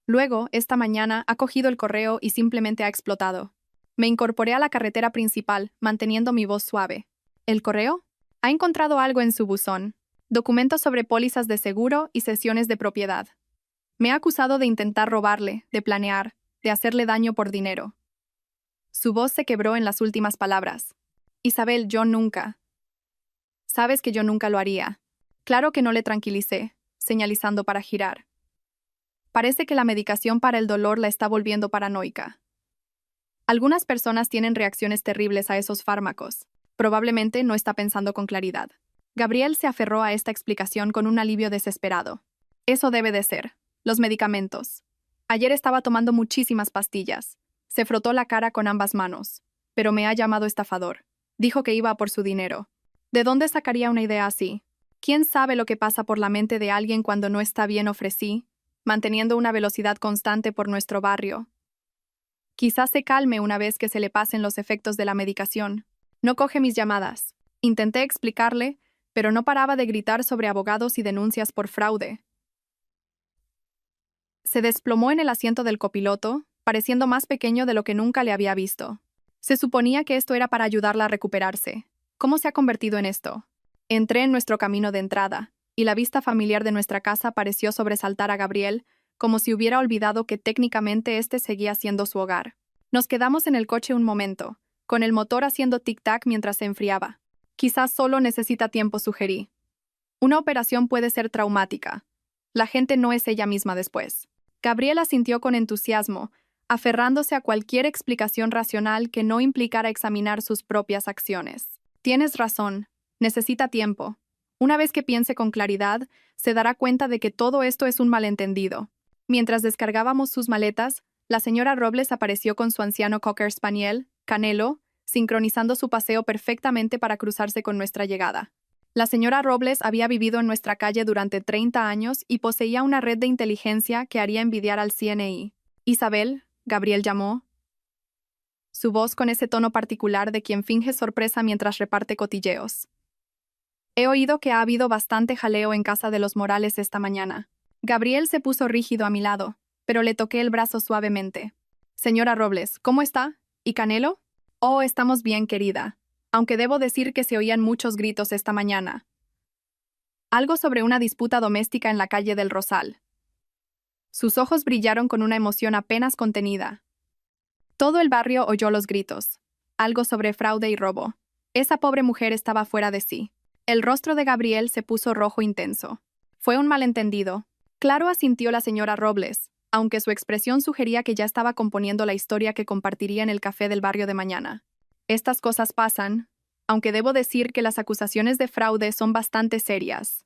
Speaker 1: Luego, esta mañana, ha cogido el correo y simplemente ha explotado. Me incorporé a la carretera principal, manteniendo mi voz suave. ¿El correo? Ha encontrado algo en su buzón. Documentos sobre pólizas de seguro y cesiones de propiedad. Me ha acusado de intentar robarle, de planear, de hacerle daño por dinero. Su voz se quebró en las últimas palabras. Isabel, yo nunca. Sabes que yo nunca lo haría. Claro que no, le tranquilicé, señalizando para girar. Parece que la medicación para el dolor la está volviendo paranoica. Algunas personas tienen reacciones terribles a esos fármacos. Probablemente no está pensando con claridad. Gabriel se aferró a esta explicación con un alivio desesperado. Eso debe de ser. Los medicamentos. Ayer estaba tomando muchísimas pastillas. Se frotó la cara con ambas manos. Pero me ha llamado estafador. Dijo que iba a por su dinero. ¿De dónde sacaría una idea así? ¿Quién sabe lo que pasa por la mente de alguien cuando no está bien? Ofrecí, manteniendo una velocidad constante por nuestro barrio. Quizás se calme una vez que se le pasen los efectos de la medicación. No coge mis llamadas. Intenté explicarle, pero no paraba de gritar sobre abogados y denuncias por fraude. Se desplomó en el asiento del copiloto, pareciendo más pequeño de lo que nunca le había visto. Se suponía que esto era para ayudarla a recuperarse. ¿Cómo se ha convertido en esto? Entré en nuestro camino de entrada, y la vista familiar de nuestra casa pareció sobresaltar a Gabriel, como si hubiera olvidado que técnicamente este seguía siendo su hogar. Nos quedamos en el coche un momento, con el motor haciendo tic-tac mientras se enfriaba. Quizás solo necesita tiempo, sugerí. Una operación puede ser traumática. La gente no es ella misma después. Gabriel asintió con entusiasmo, aferrándose a cualquier explicación racional que no implicara examinar sus propias acciones. Tienes razón, necesita tiempo. Una vez que piense con claridad, se dará cuenta de que todo esto es un malentendido. Mientras descargábamos sus maletas, la señora Robles apareció con su anciano Cocker Spaniel, Canelo, sincronizando su paseo perfectamente para cruzarse con nuestra llegada. La señora Robles había vivido en nuestra calle durante 30 años y poseía una red de inteligencia que haría envidiar al CNI. Isabel, Gabriel llamó. Su voz con ese tono particular de quien finge sorpresa mientras reparte cotilleos. He oído que ha habido bastante jaleo en casa de los Morales esta mañana. Gabriel se puso rígido a mi lado, pero le toqué el brazo suavemente. Señora Robles, ¿cómo está? ¿Y Canelo? Oh, estamos bien, querida. Aunque debo decir que se oían muchos gritos esta mañana. Algo sobre una disputa doméstica en la calle del Rosal. Sus ojos brillaron con una emoción apenas contenida. Todo el barrio oyó los gritos. Algo sobre fraude y robo. Esa pobre mujer estaba fuera de sí. El rostro de Gabriel se puso rojo intenso. Fue un malentendido. Claro, asintió la señora Robles, aunque su expresión sugería que ya estaba componiendo la historia que compartiría en el café del barrio de mañana. Estas cosas pasan, aunque debo decir que las acusaciones de fraude son bastante serias.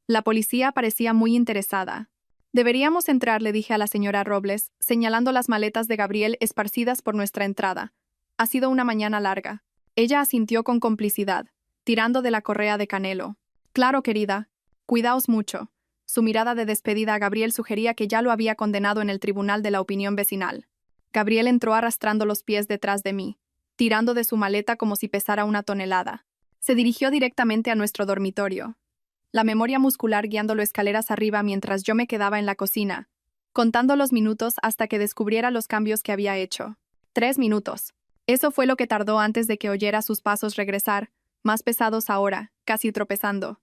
Speaker 1: La policía parecía muy interesada. Deberíamos entrar, le dije a la señora Robles, señalando las maletas de Gabriel esparcidas por nuestra entrada. Ha sido una mañana larga. Ella asintió con complicidad, tirando de la correa de Canelo. Claro, querida. Cuidaos mucho. Su mirada de despedida a Gabriel sugería que ya lo había condenado en el tribunal de la opinión vecinal. Gabriel entró arrastrando los pies detrás de mí, tirando de su maleta como si pesara 1 tonelada. Se dirigió directamente a nuestro dormitorio, la memoria muscular guiándolo escaleras arriba mientras yo me quedaba en la cocina, contando los minutos hasta que descubriera los cambios que había hecho. 3 minutos. Eso fue lo que tardó antes de que oyera sus pasos regresar, más pesados ahora, casi tropezando.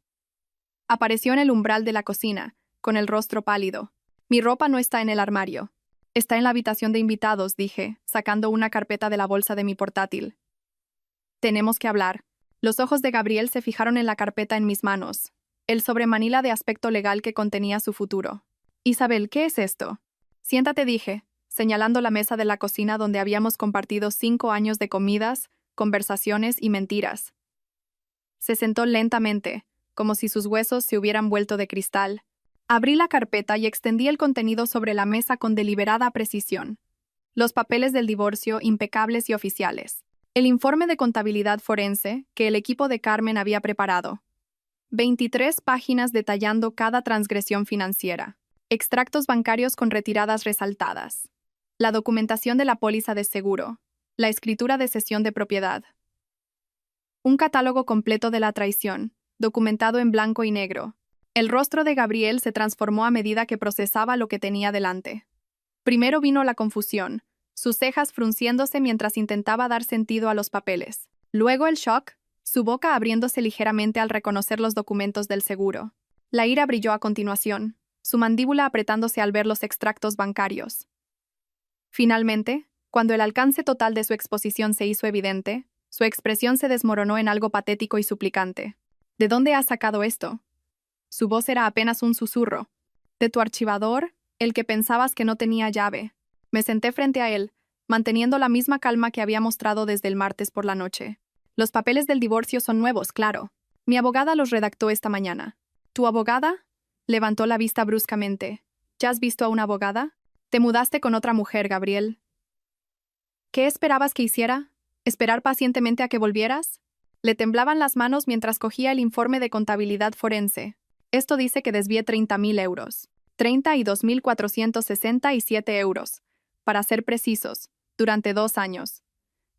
Speaker 1: Apareció en el umbral de la cocina, con el rostro pálido. Mi ropa no está en el armario. Está en la habitación de invitados, dije, sacando una carpeta de la bolsa de mi portátil. Tenemos que hablar. Los ojos de Gabriel se fijaron en la carpeta en mis manos, el sobremanila de aspecto legal que contenía su futuro. Isabel, ¿qué es esto? Siéntate, dije, señalando la mesa de la cocina donde habíamos compartido 5 años de comidas, conversaciones y mentiras. Se sentó lentamente, como si sus huesos se hubieran vuelto de cristal. Abrí la carpeta y extendí el contenido sobre la mesa con deliberada precisión. Los papeles del divorcio impecables y oficiales. El informe de contabilidad forense que el equipo de Carmen había preparado. 23 páginas detallando cada transgresión financiera. Extractos bancarios con retiradas resaltadas. La documentación de la póliza de seguro. La escritura de cesión de propiedad. Un catálogo completo de la traición, documentado en blanco y negro. El rostro de Gabriel se transformó a medida que procesaba lo que tenía delante. Primero vino la confusión, sus cejas frunciéndose mientras intentaba dar sentido a los papeles. Luego el shock, su boca abriéndose ligeramente al reconocer los documentos del seguro. La ira brilló a continuación, su mandíbula apretándose al ver los extractos bancarios. Finalmente, cuando el alcance total de su exposición se hizo evidente, su expresión se desmoronó en algo patético y suplicante. ¿De dónde has sacado esto? Su voz era apenas un susurro. ¿De tu archivador, el que pensabas que no tenía llave? Me senté frente a él, manteniendo la misma calma que había mostrado desde el martes por la noche. Los papeles del divorcio son nuevos, claro. Mi abogada los redactó esta mañana. ¿Tu abogada? Levantó la vista bruscamente. ¿Ya has visto a una abogada? Te mudaste con otra mujer, Gabriel. ¿Qué esperabas que hiciera? ¿Esperar pacientemente a que volvieras? Le temblaban las manos mientras cogía el informe de contabilidad forense. Esto dice que desvié 30.000 euros. 32.467 euros. Para ser precisos, durante 2 años.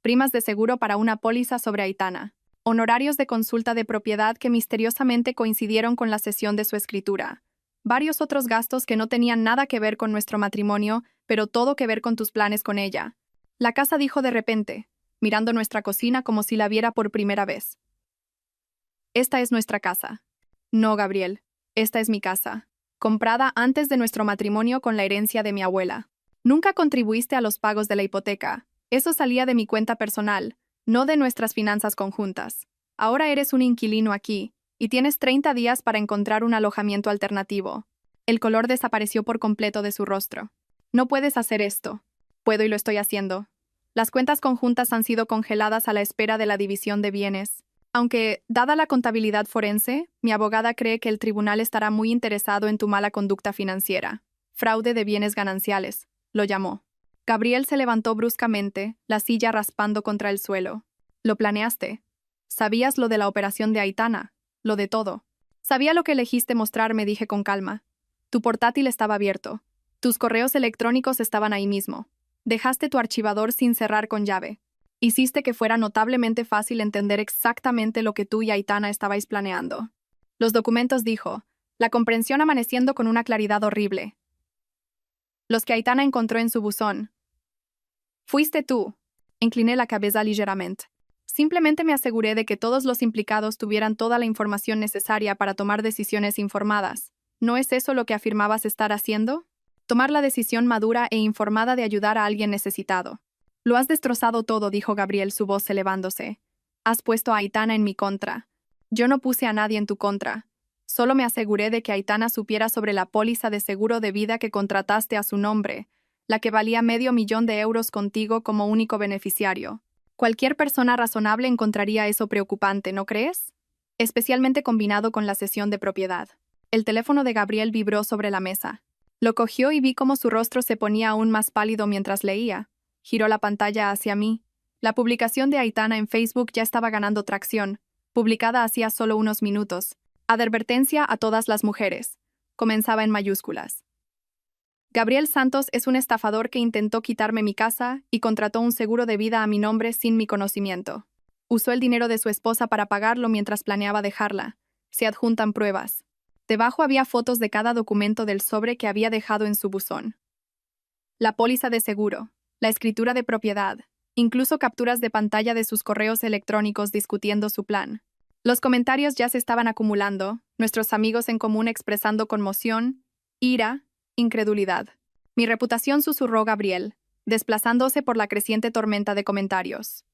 Speaker 1: Primas de seguro para una póliza sobre Aitana. Honorarios de consulta de propiedad que misteriosamente coincidieron con la sesión de su escritura. Varios otros gastos que no tenían nada que ver con nuestro matrimonio, pero todo que ver con tus planes con ella. La casa dijo de repente, mirando nuestra cocina como si la viera por primera vez. Esta es nuestra casa. No, Gabriel, esta es mi casa. Comprada antes de nuestro matrimonio con la herencia de mi abuela. Nunca contribuiste a los pagos de la hipoteca. Eso salía de mi cuenta personal, no de nuestras finanzas conjuntas. Ahora eres un inquilino aquí, y tienes 30 días para encontrar un alojamiento alternativo. El color desapareció por completo de su rostro. No puedes hacer esto. Puedo y lo estoy haciendo. Las cuentas conjuntas han sido congeladas a la espera de la división de bienes. Aunque, dada la contabilidad forense, mi abogada cree que el tribunal estará muy interesado en tu mala conducta financiera. Fraude de bienes gananciales, lo llamó. Gabriel se levantó bruscamente, la silla raspando contra el suelo. ¿Lo planeaste? ¿Sabías lo de la operación de Aitana? Lo de todo. Sabía lo que elegiste mostrarme, dije con calma. Tu portátil estaba abierto. Tus correos electrónicos estaban ahí mismo. Dejaste tu archivador sin cerrar con llave. Hiciste que fuera notablemente fácil entender exactamente lo que tú y Aitana estabais planeando. Los documentos, dijo, la comprensión amaneciendo con una claridad horrible. Los que Aitana encontró en su buzón. Fuiste tú. Incliné la cabeza ligeramente. Simplemente me aseguré de que todos los implicados tuvieran toda la información necesaria para tomar decisiones informadas. ¿No es eso lo que afirmabas estar haciendo? Tomar la decisión madura e informada de ayudar a alguien necesitado. Lo has destrozado todo, dijo Gabriel, su voz elevándose. Has puesto a Aitana en mi contra. Yo no puse a nadie en tu contra. Solo me aseguré de que Aitana supiera sobre la póliza de seguro de vida que contrataste a su nombre, la que valía $500,000 contigo como único beneficiario. Cualquier persona razonable encontraría eso preocupante, ¿no crees? Especialmente combinado con la cesión de propiedad. El teléfono de Gabriel vibró sobre la mesa. Lo cogió y vi cómo su rostro se ponía aún más pálido mientras leía. Giró la pantalla hacia mí. La publicación de Aitana en Facebook ya estaba ganando tracción, publicada hacía solo unos minutos. Advertencia a todas las mujeres. Comenzaba en mayúsculas. Gabriel Santos es un estafador que intentó quitarme mi casa y contrató un seguro de vida a mi nombre sin mi conocimiento. Usó el dinero de su esposa para pagarlo mientras planeaba dejarla. Se adjuntan pruebas. Debajo había fotos de cada documento del sobre que había dejado en su buzón. La póliza de seguro, la escritura de propiedad, incluso capturas de pantalla de sus correos electrónicos discutiendo su plan. Los comentarios ya se estaban acumulando, nuestros amigos en común expresando conmoción, ira, incredulidad. Mi reputación, susurró Gabriel, desplazándose por la creciente tormenta de comentarios.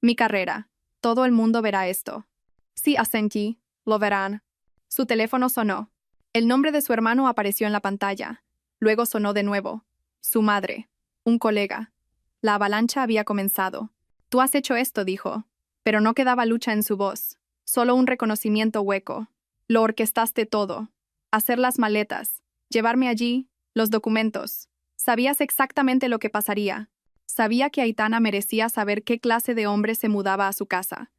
Speaker 1: Mi carrera. Todo el mundo verá esto. Sí, asentí, lo verán. Su teléfono sonó. El nombre de su hermano apareció en la pantalla. Luego sonó de nuevo. Su madre. Un colega. La avalancha había comenzado. Tú has hecho esto, dijo. Pero no quedaba lucha en su voz. Solo un reconocimiento hueco. Lo orquestaste todo. Hacer las maletas. Llevarme allí. Los documentos. Sabías exactamente lo que pasaría. Sabía que Aitana merecía saber qué clase de hombre se mudaba a su casa.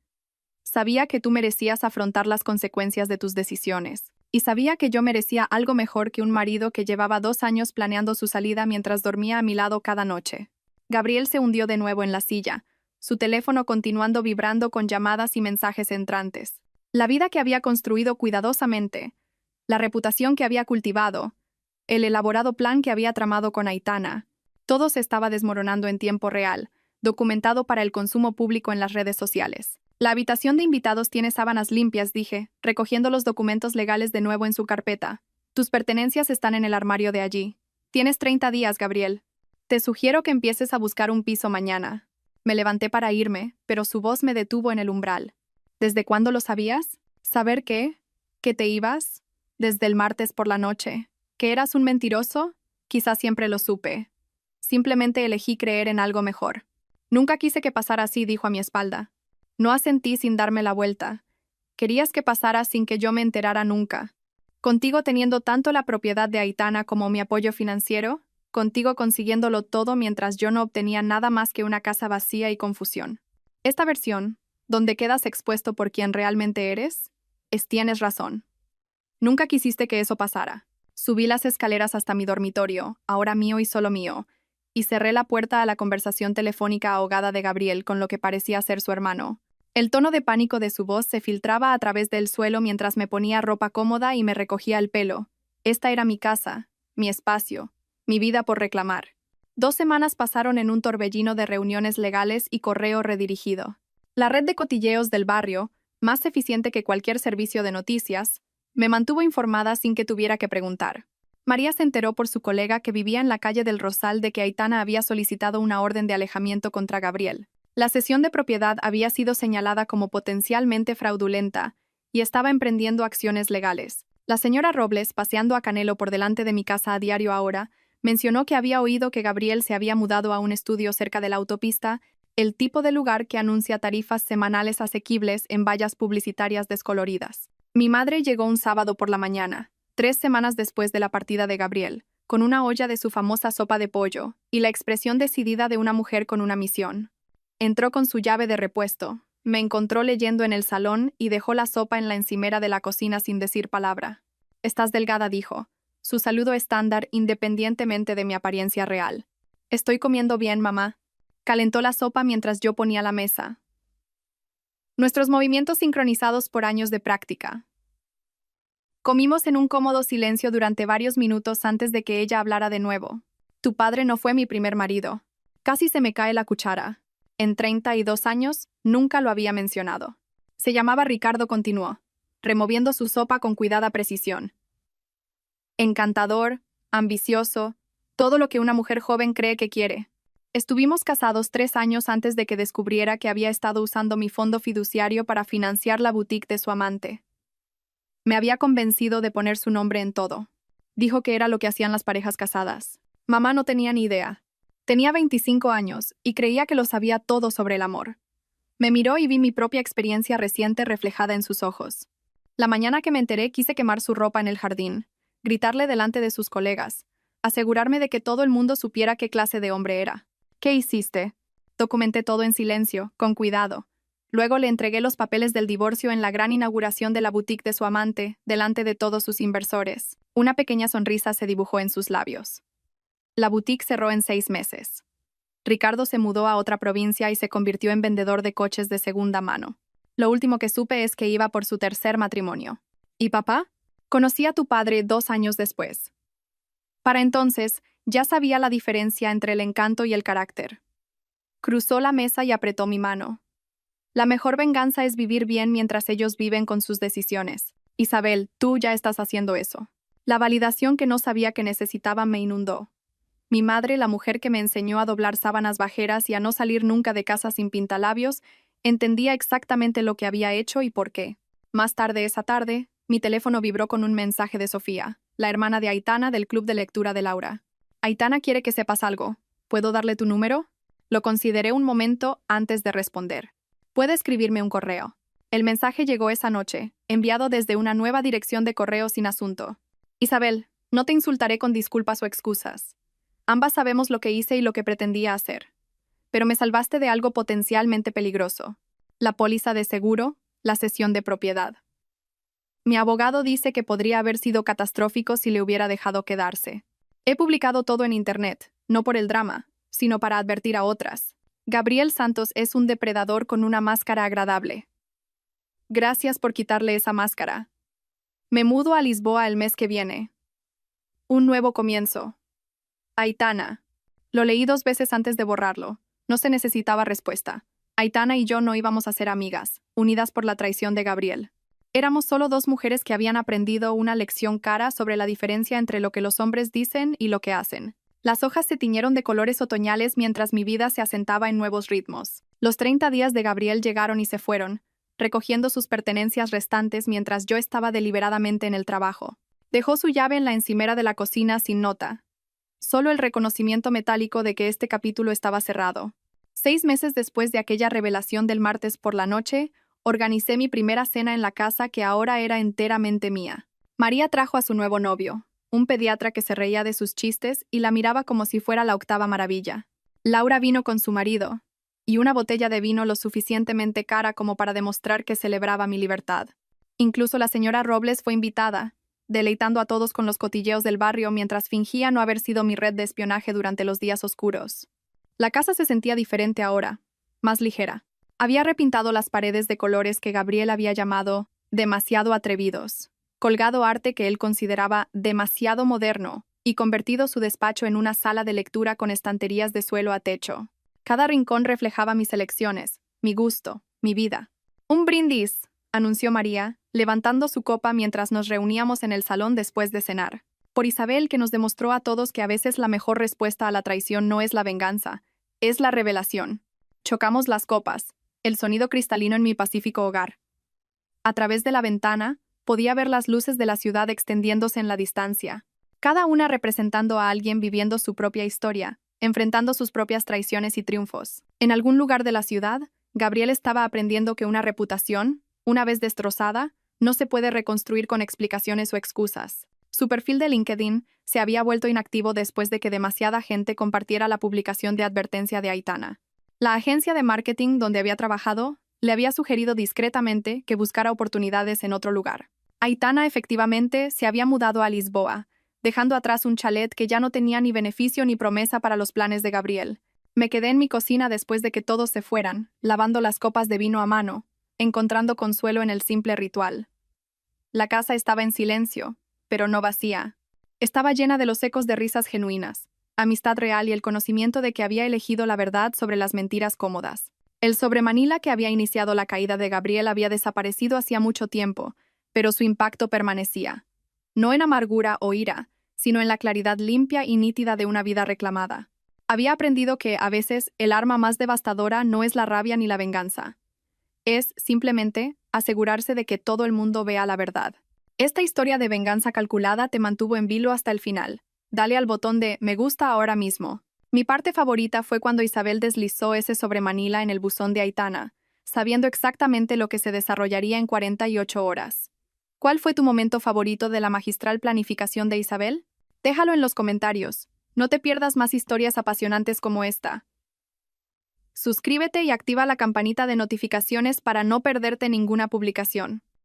Speaker 1: Sabía que tú merecías afrontar las consecuencias de tus decisiones. Y sabía que yo merecía algo mejor que un marido que llevaba 2 años planeando su salida mientras dormía a mi lado cada noche. Gabriel se hundió de nuevo en la silla, su teléfono continuando vibrando con llamadas y mensajes entrantes. La vida que había construido cuidadosamente, la reputación que había cultivado, el elaborado plan que había tramado con Aitana, todo se estaba desmoronando en tiempo real, documentado para el consumo público en las redes sociales. La habitación de invitados tiene sábanas limpias, dije, recogiendo los documentos legales de nuevo en su carpeta. Tus pertenencias están en el armario de allí. Tienes 30 días, Gabriel. Te sugiero que empieces a buscar un piso mañana. Me levanté para irme, pero su voz me detuvo en el umbral. ¿Desde cuándo lo sabías? ¿Saber qué? ¿Que te ibas? Desde el martes por la noche. ¿Que eras un mentiroso? Quizás siempre lo supe. Simplemente elegí creer en algo mejor. Nunca quise que pasara así, dijo a mi espalda. No asentí sin darme la vuelta. Querías que pasara sin que yo me enterara nunca. Contigo teniendo tanto la propiedad de Aitana como mi apoyo financiero, contigo consiguiéndolo todo mientras yo no obtenía nada más que una casa vacía y confusión. Esta versión, donde quedas expuesto por quien realmente eres, tienes razón. Nunca quisiste que eso pasara. Subí las escaleras hasta mi dormitorio, ahora mío y solo mío, y cerré la puerta a la conversación telefónica ahogada de Gabriel con lo que parecía ser su hermano. El tono de pánico de su voz se filtraba a través del suelo mientras me ponía ropa cómoda y me recogía el pelo. Esta era mi casa, mi espacio, mi vida por reclamar. 2 semanas pasaron en un torbellino de reuniones legales y correo redirigido. La red de cotilleos del barrio, más eficiente que cualquier servicio de noticias, me mantuvo informada sin que tuviera que preguntar. María se enteró por su colega que vivía en la calle del Rosal de que Aitana había solicitado una orden de alejamiento contra Gabriel. La cesión de propiedad había sido señalada como potencialmente fraudulenta y estaba emprendiendo acciones legales. La señora Robles, paseando a Canelo por delante de mi casa a diario ahora, mencionó que había oído que Gabriel se había mudado a un estudio cerca de la autopista, el tipo de lugar que anuncia tarifas semanales asequibles en vallas publicitarias descoloridas. Mi madre llegó un sábado por la mañana, 3 semanas después de la partida de Gabriel, con una olla de su famosa sopa de pollo y la expresión decidida de una mujer con una misión. Entró con su llave de repuesto, me encontró leyendo en el salón y dejó la sopa en la encimera de la cocina sin decir palabra. Estás delgada, dijo, su saludo estándar independientemente de mi apariencia real. Estoy comiendo bien, mamá. Calentó la sopa mientras yo ponía la mesa. Nuestros movimientos sincronizados por años de práctica. Comimos en un cómodo silencio durante varios minutos antes de que ella hablara de nuevo. Tu padre no fue mi primer marido. Casi se me cae la cuchara. En 32 años, nunca lo había mencionado. Se llamaba Ricardo, continuó, removiendo su sopa con cuidada precisión. Encantador, ambicioso, todo lo que una mujer joven cree que quiere. Estuvimos casados 3 años antes de que descubriera que había estado usando mi fondo fiduciario para financiar la boutique de su amante. Me había convencido de poner su nombre en todo. Dijo que era lo que hacían las parejas casadas. Mamá no tenía ni idea. Tenía 25 años y creía que lo sabía todo sobre el amor. Me miró y vi mi propia experiencia reciente reflejada en sus ojos. La mañana que me enteré quise quemar su ropa en el jardín, gritarle delante de sus colegas, asegurarme de que todo el mundo supiera qué clase de hombre era. ¿Qué hiciste? Documenté todo en silencio, con cuidado. Luego le entregué los papeles del divorcio en la gran inauguración de la boutique de su amante, delante de todos sus inversores. Una pequeña sonrisa se dibujó en sus labios. La boutique cerró en 6 meses. Ricardo se mudó a otra provincia y se convirtió en vendedor de coches de segunda mano. Lo último que supe es que iba por su 3er matrimonio. ¿Y papá? Conocí a tu padre 2 años después. Para entonces, ya sabía la diferencia entre el encanto y el carácter. Cruzó la mesa y apretó mi mano. La mejor venganza es vivir bien mientras ellos viven con sus decisiones. Isabel, tú ya estás haciendo eso. La validación que no sabía que necesitaba me inundó. Mi madre, la mujer que me enseñó a doblar sábanas bajeras y a no salir nunca de casa sin pintalabios, entendía exactamente lo que había hecho y por qué. Más tarde esa tarde, mi teléfono vibró con un mensaje de Sofía, la hermana de Aitana del club de lectura de Laura. Aitana quiere que sepas algo. ¿Puedo darle tu número? Lo consideré un momento antes de responder. Puede escribirme un correo. El mensaje llegó esa noche, enviado desde una nueva dirección de correo sin asunto. Isabel, no te insultaré con disculpas o excusas. Ambas sabemos lo que hice y lo que pretendía hacer. pero me salvaste de algo potencialmente peligroso. La póliza de seguro, la cesión de propiedad. Mi abogado dice que podría haber sido catastrófico si le hubiera dejado quedarse. He publicado todo en Internet, no por el drama, sino para advertir a otras. Gabriel Santos es un depredador con una máscara agradable. Gracias por quitarle esa máscara. Me mudo a Lisboa el mes que viene. Un nuevo comienzo. Aitana. Lo leí 2 veces antes de borrarlo. No se necesitaba respuesta. Aitana y yo no íbamos a ser amigas, unidas por la traición de Gabriel. Éramos solo 2 mujeres que habían aprendido una lección cara sobre la diferencia entre lo que los hombres dicen y lo que hacen. Las hojas se tiñeron de colores otoñales mientras mi vida se asentaba en nuevos ritmos. Los 30 días de Gabriel llegaron y se fueron, recogiendo sus pertenencias restantes mientras yo estaba deliberadamente en el trabajo. Dejó su llave en la encimera de la cocina sin nota. Solo el reconocimiento metálico de que este capítulo estaba cerrado. 6 meses después de aquella revelación del martes por la noche, organicé mi primera cena en la casa que ahora era enteramente mía. María trajo a su nuevo novio, un pediatra que se reía de sus chistes y la miraba como si fuera la octava maravilla. Laura vino con su marido, y una botella de vino lo suficientemente cara como para demostrar que celebraba mi libertad. Incluso la señora Robles fue invitada, deleitando a todos con los cotilleos del barrio mientras fingía no haber sido mi red de espionaje durante los días oscuros. La casa se sentía diferente ahora, más ligera. Había repintado las paredes de colores que Gabriel había llamado demasiado atrevidos, colgado arte que él consideraba demasiado moderno y convertido su despacho en una sala de lectura con estanterías de suelo a techo. Cada rincón reflejaba mis elecciones, mi gusto, mi vida. «Un brindis», anunció María, levantando su copa mientras nos reuníamos en el salón después de cenar. Por Isabel, que nos demostró a todos que a veces la mejor respuesta a la traición no es la venganza, es la revelación. Chocamos las copas, el sonido cristalino en mi pacífico hogar. A través de la ventana, podía ver las luces de la ciudad extendiéndose en la distancia, cada una representando a alguien viviendo su propia historia, enfrentando sus propias traiciones y triunfos. En algún lugar de la ciudad, Gabriel estaba aprendiendo que una reputación, una vez destrozada, no se puede reconstruir con explicaciones o excusas. Su perfil de LinkedIn se había vuelto inactivo después de que demasiada gente compartiera la publicación de advertencia de Aitana. La agencia de marketing donde había trabajado le había sugerido discretamente que buscara oportunidades en otro lugar. Aitana efectivamente se había mudado a Lisboa, dejando atrás un chalet que ya no tenía ni beneficio ni promesa para los planes de Gabriel. Me quedé en mi cocina después de que todos se fueran, lavando las copas de vino a mano, encontrando consuelo en el simple ritual. La casa estaba en silencio, pero no vacía. Estaba llena de los ecos de risas genuinas, amistad real y el conocimiento de que había elegido la verdad sobre las mentiras cómodas. El sobremanila que había iniciado la caída de Gabriel había desaparecido hacía mucho tiempo, pero su impacto permanecía. No en amargura o ira, sino en la claridad limpia y nítida de una vida reclamada. Había aprendido que, a veces, el arma más devastadora no es la rabia ni la venganza. Es, simplemente, asegurarse de que todo el mundo vea la verdad. Esta historia de venganza calculada te mantuvo en vilo hasta el final. Dale al botón de «Me gusta ahora mismo». Mi parte favorita fue cuando Isabel deslizó ese sobre Manila en el buzón de Aitana, sabiendo exactamente lo que se desarrollaría en 48 horas. ¿Cuál fue tu momento favorito de la magistral planificación de Isabel? Déjalo en los comentarios. No te pierdas más historias apasionantes como esta. Suscríbete y activa la campanita de notificaciones para no perderte ninguna publicación.